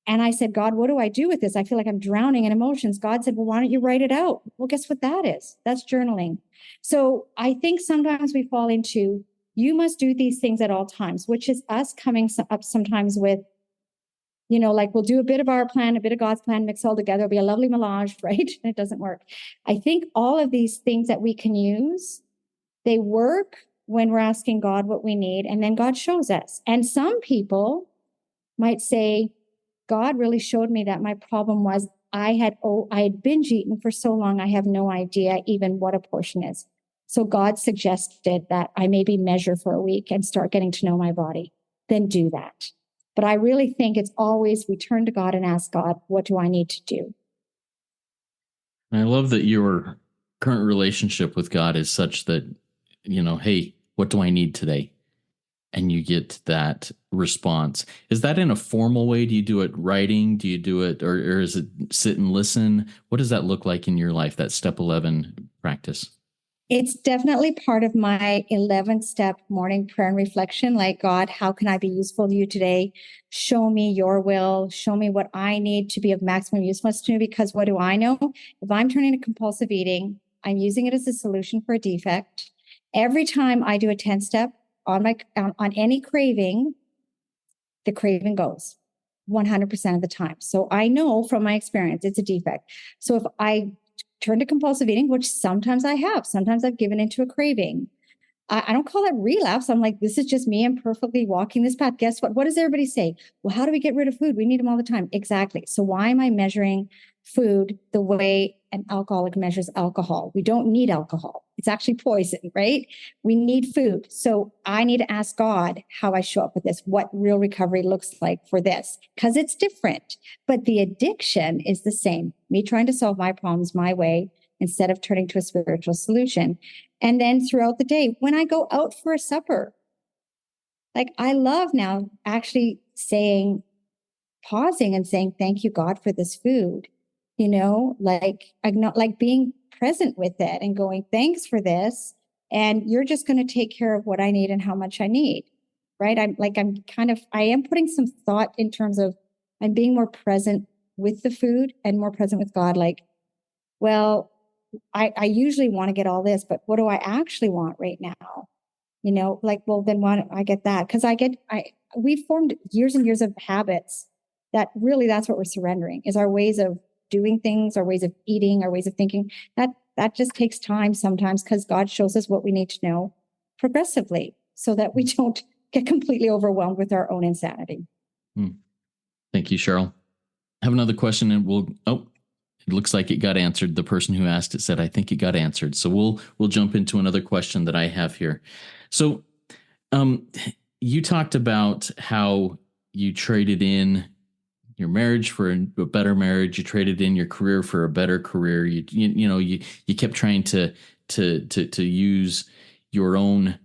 And I said, God, what do I do with this? I feel like I'm drowning in emotions. God said, well, why don't you write it out? Well, guess what that is? That's journaling. So I think sometimes we fall into, you must do these things at all times, which is us coming up sometimes with, like we'll do a bit of our plan, a bit of God's plan, mix all together. It'll be a lovely melange, right? And it doesn't work. I think all of these things that we can use, they work when we're asking God what we need, and then God shows us. And some people might say, God really showed me that my problem was I had binge eaten for so long, I have no idea even what a portion is. So God suggested that I maybe measure for a week and start getting to know my body. Then do that. But I really think it's always we turn to God and ask God, what do I need to do? I love that your current relationship with God is such that, hey, what do I need today? And you get that response. Is that in a formal way? Do you do it writing? Do you do it, or is it sit and listen? What does that look like in your life, that step 11 practice? It's definitely part of my 11th step morning prayer and reflection. Like, God, how can I be useful to you today? Show me your will. Show me what I need to be of maximum usefulness to me. Because what do I know? If I'm turning to compulsive eating, I'm using it as a solution for a defect. Every time I do a 10 step on any craving, the craving goes 100% of the time. So I know from my experience, it's a defect. So if I turn to compulsive eating, which sometimes I have, sometimes I've given into a craving. I don't call it relapse. I'm like, this is just me. I'm perfectly walking this path. Guess what? What does everybody say? Well, how do we get rid of food? We need them all the time. Exactly. So why am I measuring food the way an alcoholic measures alcohol? We don't need alcohol. It's actually poison, right? We need food. So I need to ask God how I show up with this, what real recovery looks like for this, because it's different. But the addiction is the same. Me trying to solve my problems my way instead of turning to a spiritual solution. And then throughout the day, when I go out for a supper, like I love now actually pausing and saying, thank you, God, for this food, like being present with it and going, thanks for this. And you're just going to take care of what I need and how much I need. Right. I am putting some thought in terms of I'm being more present with the food and more present with God. Like, well, I usually want to get all this, but what do I actually want right now? Well, then why don't I get that? Because we've formed years and years of habits that really that's what we're surrendering is our ways of doing things, our ways of eating, our ways of thinking. That just takes time sometimes because God shows us what we need to know progressively so that we don't get completely overwhelmed with our own insanity. Thank you, Sheryl. I have another question and it looks like it got answered. The person who asked it said, I think it got answered. So we'll jump into another question that I have here. So you talked about how you traded in your marriage for a better marriage. You traded in your career for a better career. You kept trying to use your own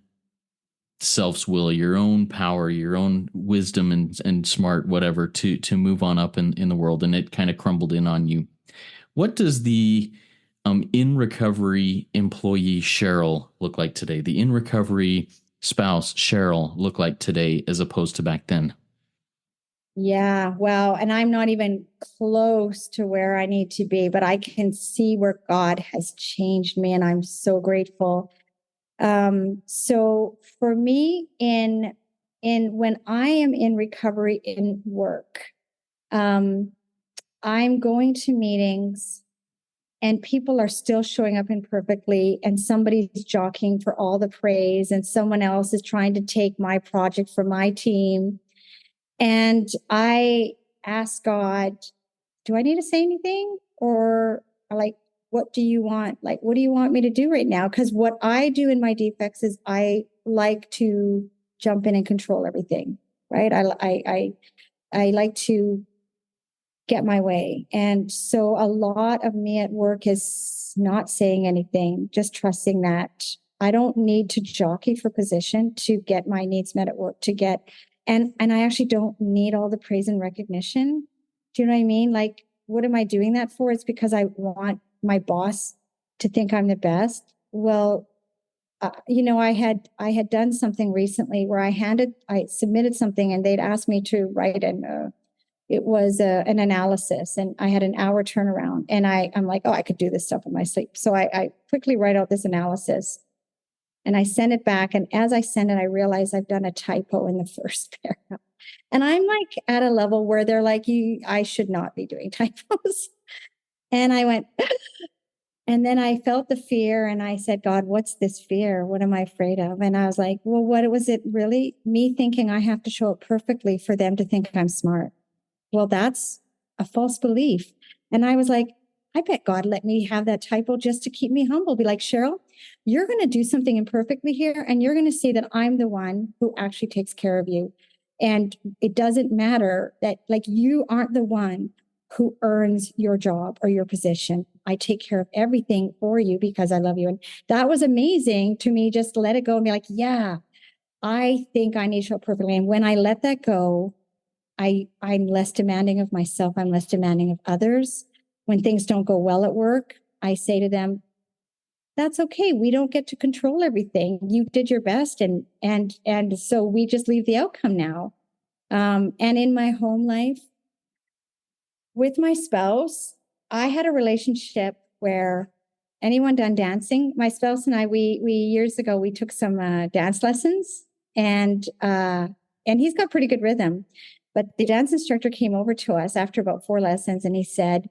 self's will, your own power, your own wisdom and smart, whatever, to move on up in the world. And it kind of crumbled in on you. What does the in recovery employee Sheryl look like today? The in recovery spouse Sheryl look like today as opposed to back then? Yeah, wow. And I'm not even close to where I need to be, but I can see where God has changed me, and I'm so grateful. So for me, in when I am in recovery in work, I'm going to meetings and people are still showing up imperfectly, and somebody's jockeying for all the praise, and someone else is trying to take my project for my team. And I ask God, do I need to say anything? Or like, what do you want? Like, what do you want me to do right now? Because what I do in my defects is I like to jump in and control everything, right? I like to get my way. And so a lot of me at work is not saying anything, just trusting that I don't need to jockey for position to get my needs met at work, and I actually don't need all the praise and recognition. Do you know what I mean? Like, what am I doing that for? It's because I want my boss to think I'm the best. Well, I had done something recently where I submitted something and they'd asked me to write it was an analysis, and I had an hour turnaround, and I'm like, oh, I could do this stuff in my sleep. So I quickly write out this analysis and I send it back. And as I send it, I realize I've done a typo in the first paragraph. And I'm like at a level where they're like, I should not be doing typos. And I went, and then I felt the fear and I said, God, what's this fear? What am I afraid of? And I was like, well, what was it really? Me thinking I have to show up perfectly for them to think I'm smart. Well, that's a false belief. And I was like, I bet God let me have that typo just to keep me humble. Be like, Sheryl, you're going to do something imperfectly here. And you're going to see that I'm the one who actually takes care of you. And it doesn't matter that, like, you aren't the one who earns your job or your position. I take care of everything for you because I love you. And that was amazing to me, just to let it go and be like, yeah, I think I need to show up perfectly. And when I let that go, I'm less demanding of myself. I'm less demanding of others. When things don't go well at work, I say to them, that's okay. We don't get to control everything. You did your best. And so we just leave the outcome now. And in my home life with my spouse, I had a relationship where anyone done dancing, my spouse and I, we years ago, we took some dance lessons, and he's got pretty good rhythm. But the dance instructor came over to us after about 4 lessons and he said,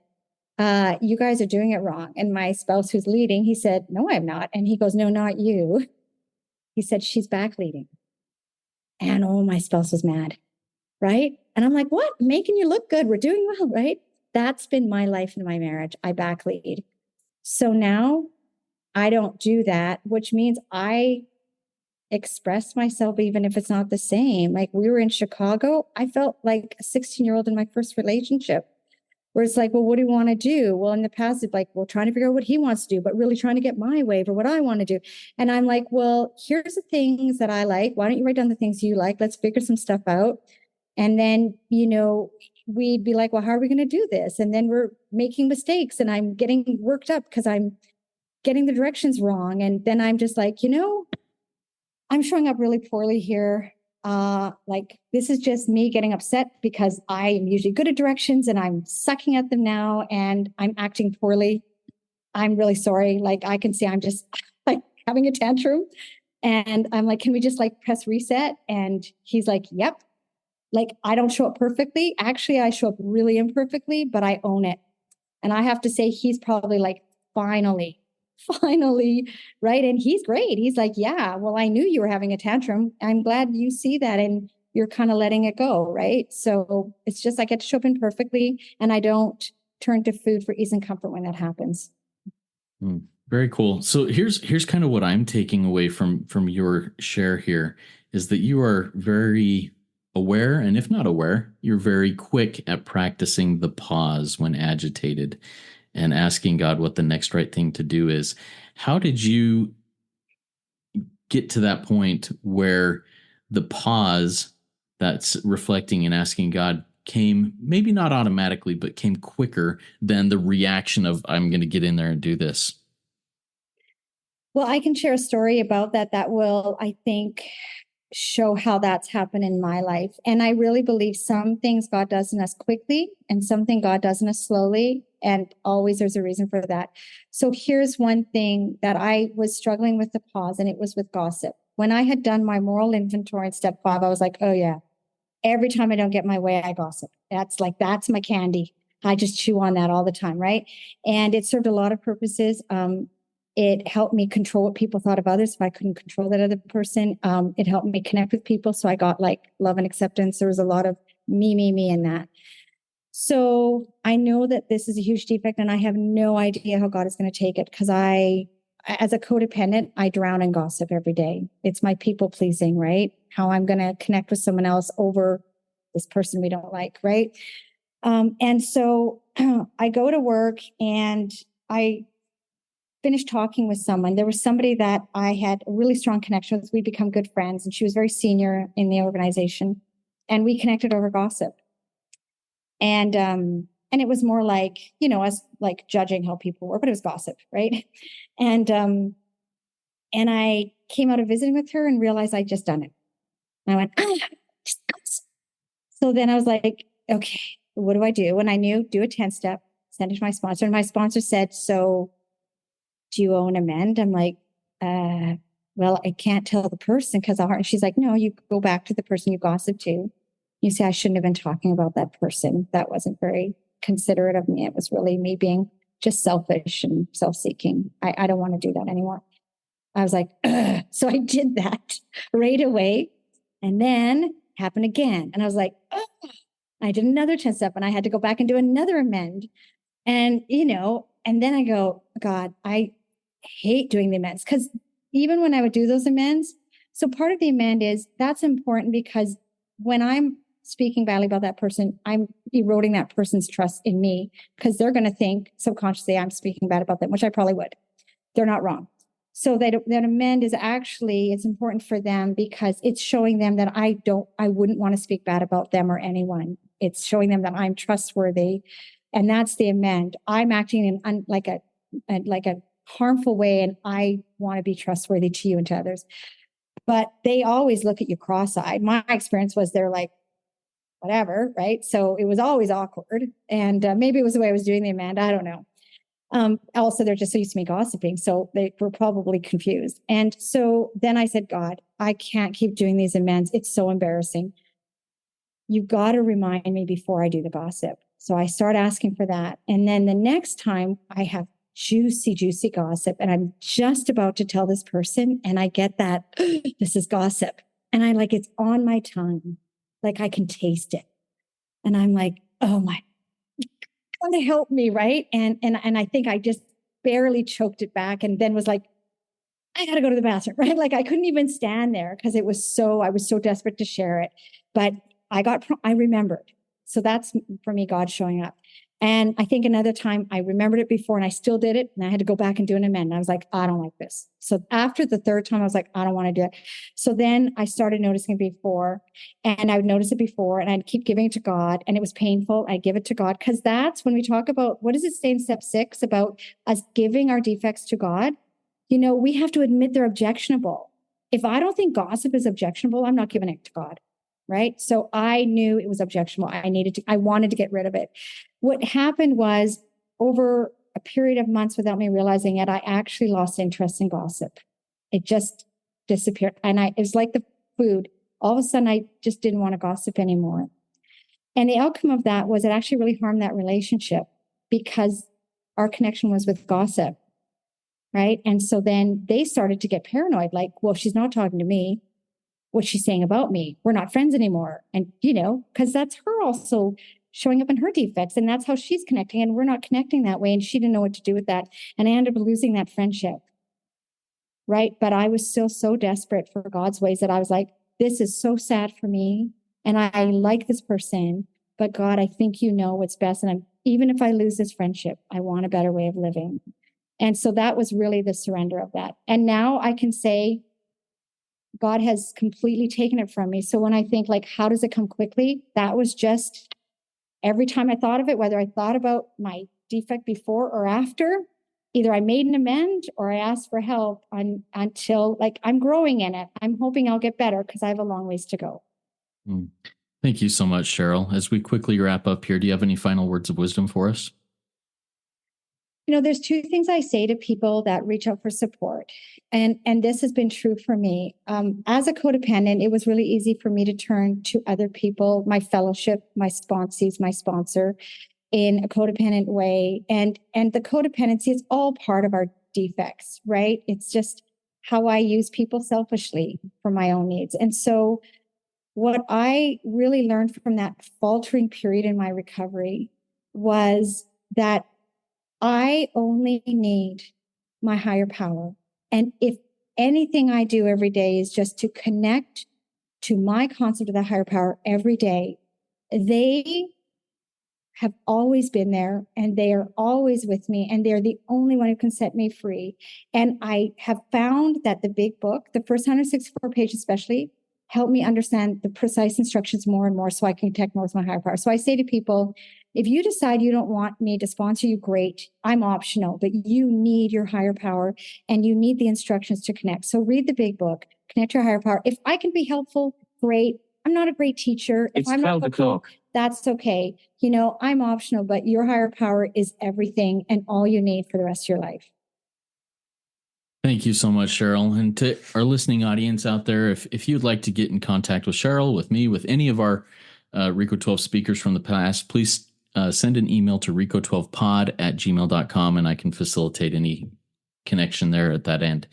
you guys are doing it wrong. And my spouse who's leading, he said, no, I'm not. And he goes, no, not you. He said, she's back leading. And oh, my spouse was mad. Right. And I'm like, what? Making you look good. We're doing well. Right. That's been my life in my marriage. I back lead. So now I don't do that, which means I express myself even if it's not the same. Like, we were in Chicago, I felt like a 16-year-old in my first relationship, where it's like, well, what do you want to do? Well, in the past, it's like, well, trying to figure out what he wants to do, but really trying to get my way for what I want to do. And I'm like, well, here's the things that I like. Why don't you write down the things you like? Let's figure some stuff out. And then, we'd be like, well, how are we going to do this? And then we're making mistakes and I'm getting worked up because I'm getting the directions wrong. And then I'm just like, I'm showing up really poorly here. Like, this is just me getting upset because I am usually good at directions and I'm sucking at them now and I'm acting poorly. I'm really sorry. Like, I can see I'm just like having a tantrum. And I'm like, can we just like press reset? And he's like, yep. Like, I don't show up perfectly. Actually, I show up really imperfectly, but I own it. And I have to say, he's probably like, finally, right? And he's great. He's like, yeah, well, I knew you were having a tantrum. I'm glad you see that and you're kind of letting it go, right? So it's just, I get to show up imperfectly and I don't turn to food for ease and comfort when that happens. Very cool. So here's kind of what I'm taking away from your share here, is that you are very aware, and if not aware, you're very quick at practicing the pause when agitated and asking God what the next right thing to do is. How did you get to that point where the pause, that's reflecting and asking God, came maybe not automatically, but came quicker than the reaction of, I'm going to get in there and do this? Well, I can share a story about that will, I think, show how that's happened in my life. And I really believe some things God does in us quickly and something God does in us slowly. And always there's a reason for that. So here's one thing that I was struggling with the pause, and it was with gossip. When I had done my moral inventory in step 5, I was like, oh yeah, every time I don't get my way, I gossip. That's my candy. I just chew on that all the time. Right. And it served a lot of purposes. It helped me control what people thought of others if I couldn't control that other person. It helped me connect with people. So I got like love and acceptance. There was a lot of me in that. So I know that this is a huge defect and I have no idea how God is going to take it, because as a codependent, I drown in gossip every day. It's my people pleasing, right? How I'm going to connect with someone else over this person we don't like, right? And so I go to work and I finished talking with someone. There was somebody that I had a really strong connection with. We'd become good friends, and she was very senior in the organization, and we connected over gossip. And it was more like, us like judging how people were, but it was gossip, right? And I came out of visiting with her and realized I'd just done it. And I went, just gossip. So then I was like, okay, what do I do? And I knew, do a 10-step, send it to my sponsor. And my sponsor said, so do you owe an amend? I'm like, well, I can't tell the person because I'll hurt. She's like, no, you go back to the person you gossiped to. You say, I shouldn't have been talking about that person. That wasn't very considerate of me. It was really me being just selfish and self-seeking. I don't want to do that anymore. I was like, ugh. So I did that right away. And then happened again. And I was like, ugh. I did another 10-step and I had to go back and do another amend. And, and then I go, God, I hate doing the amends, because even when I would do those amends, so part of the amend is that's important because when I'm speaking badly about that person, I'm eroding that person's trust in me, because they're going to think subconsciously I'm speaking bad about them, which I probably would. They're not wrong. So that amend is actually, it's important for them because it's showing them that I wouldn't want to speak bad about them or anyone. It's showing them that I'm trustworthy. And that's the amend. I'm acting in like a harmful way, and I want to be trustworthy to you and to others. But they always look at you cross-eyed. My experience was they're like, whatever, right? So it was always awkward. And maybe it was the way I was doing the amend. I don't know. Also, they're just so used to me gossiping, so they were probably confused. And so then I said, God, I can't keep doing these amends. It's so embarrassing. You've got to remind me before I do the gossip. So I start asking for that. And then the next time I have juicy, juicy gossip, and I'm just about to tell this person, and I get that, this is gossip. And I like, it's on my tongue. Like I can taste it. And I'm like, oh my, God to help me, right? And I think I just barely choked it back, and then was like, I got to go to the bathroom, right? Like I couldn't even stand there because I was so desperate to share it. But I remembered. So that's for me, God showing up. And I think another time I remembered it before and I still did it, and I had to go back and do an amend. And I was like, I don't like this. So after the third time, I was like, I don't want to do it. So then I started noticing it before, and I would notice it before, and I'd keep giving it to God, and it was painful. I give it to God, because that's when we talk about, what does it say in step 6 about us giving our defects to God? We have to admit they're objectionable. If I don't think gossip is objectionable, I'm not giving it to God. Right. So I knew it was objectionable. I wanted to get rid of it. What happened was, over a period of months, without me realizing it, I actually lost interest in gossip. It just disappeared. And it was like the food. All of a sudden, I just didn't want to gossip anymore. And the outcome of that was it actually really harmed that relationship, because our connection was with gossip. Right. And so then they started to get paranoid, like, well, she's not talking to me. What's she saying about me? We're not friends anymore. And, because that's her also showing up in her defects, and that's how she's connecting. And we're not connecting that way. And she didn't know what to do with that. And I ended up losing that friendship. Right. But I was still so desperate for God's ways that I was like, this is so sad for me. And I like this person, but God, I think you know what's best. And even if I lose this friendship, I want a better way of living. And so that was really the surrender of that. And now I can say, God has completely taken it from me. So when I think, like, how does it come quickly? That was just every time I thought of it, whether I thought about my defect before or after, either I made an amend or I asked for help until, like, I'm growing in it. I'm hoping I'll get better, because I have a long ways to go. Thank you so much, Sheryl. As we quickly wrap up here, do you have any final words of wisdom for us? There's two things I say to people that reach out for support. And this has been true for me. As a codependent, it was really easy for me to turn to other people, my fellowship, my sponsees, my sponsor, in a codependent way. And the codependency is all part of our defects, right? It's just how I use people selfishly for my own needs. And so what I really learned from that faltering period in my recovery was that I only need my higher power. And if anything I do every day is just to connect to my concept of the higher power every day, they have always been there, and they are always with me, and they're the only one who can set me free. And I have found that the big book, the first 164 pages especially, help me understand the precise instructions more and more so I can connect more with my higher power. So I say to people, if you decide you don't want me to sponsor you, great. I'm optional, but you need your higher power and you need the instructions to connect. So read the big book, connect your higher power. If I can be helpful, great. I'm not a great teacher. If I'm not helpful, that's okay. You know, I'm optional, but your higher power is everything and all you need for the rest of your life. Thank you so much, Sheryl. And to our listening audience out there, if you'd like to get in contact with Sheryl, with me, with any of our RICO 12 speakers from the past, please send an email to rico12pod@gmail.com and I can facilitate any connection there at that end.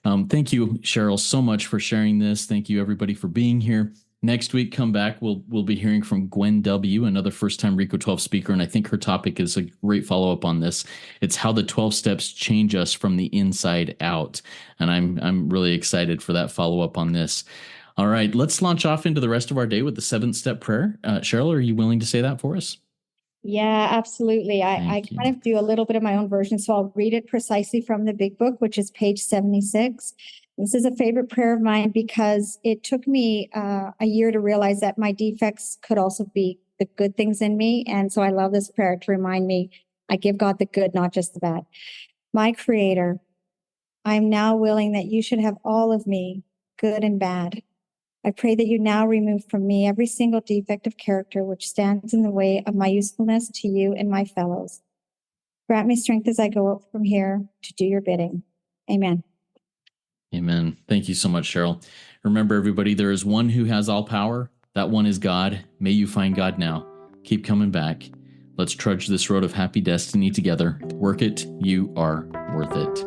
Thank you, Sheryl, so much for sharing this. Thank you, everybody, for being here. Next week, come back. We'll be hearing from Gwen W., another first-time RICO 12 speaker, and I think her topic is a great follow-up on this. It's how the 12 steps change us from the inside out, and I'm really excited for that follow-up on this. All right, let's launch off into the rest of our day with the 7-step prayer. Sheryl, are you willing to say that for us? Yeah, absolutely. I kind of do a little bit of my own version, so I'll read it precisely from the big book, which is page 76. This is a favorite prayer of mine because it took me a year to realize that my defects could also be the good things in me. And so I love this prayer to remind me I give God the good, not just the bad. My Creator, I'm now willing that you should have all of me, good and bad. I pray that you now remove from me every single defect of character which stands in the way of my usefulness to you and my fellows. Grant me strength as I go out from here to do your bidding. Amen. Amen. Thank you so much, Sheryl. Remember, everybody, there is one who has all power. That one is God. May you find God now. Keep coming back. Let's trudge this road of happy destiny together. Work it. You are worth it.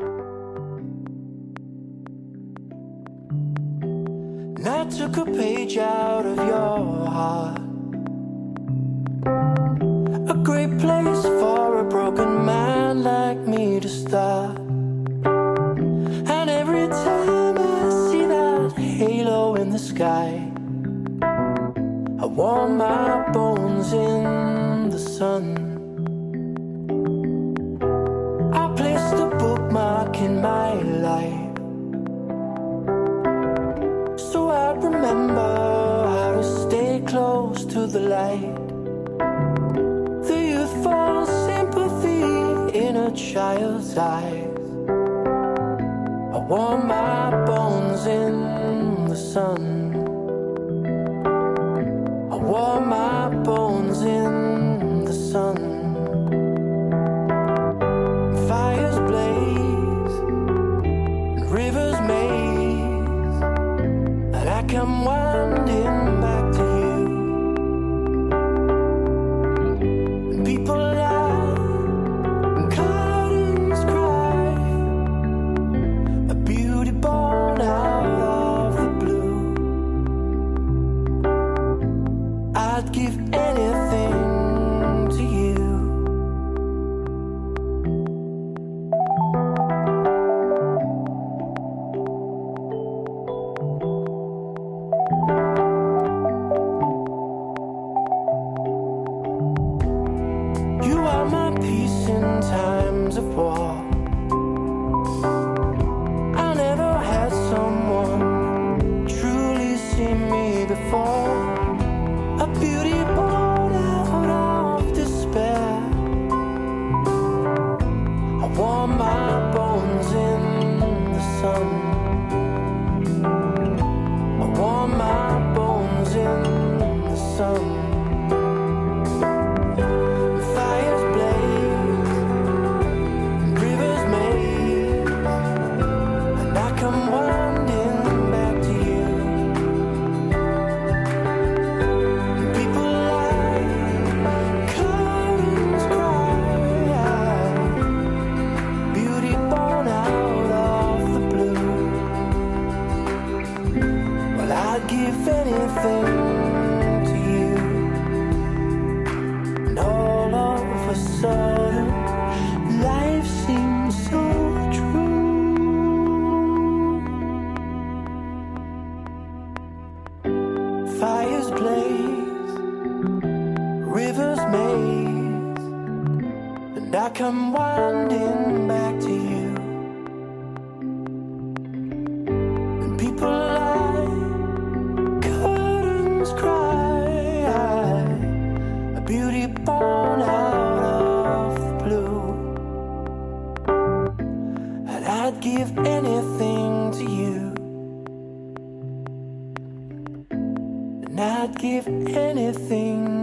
And I took a page out of your heart, a great place for a broken man like me to start. And every time I see that halo in the sky, I warm my bones in the sun. I placed a bookmark in my life so I remember how to stay close to the light. The youthful sympathy in a child's eyes. I warm my bones in the sun. I warm my bones in the sun. Fires blaze and rivers maze, and I come winding back to you. And people lie and curtains cry, a beauty born out of the blue. I'd give anything to you. You are my peace in times of war. I never had someone truly see me before. A beauty born out of despair. I warm my bones in the sun. I warm my bones in the sun. Fires blaze, rivers maze, and I come winding back to you. People lie, curtains cry, beauty born out of the blue. Well, I'd give anything to you. And all of a sudden, life seems so true. Fires blaze, rivers maze, and I come winding back to you. And people lie, curtains cry, a beauty born out of the blue. And I'd give anything to you, and I'd give anything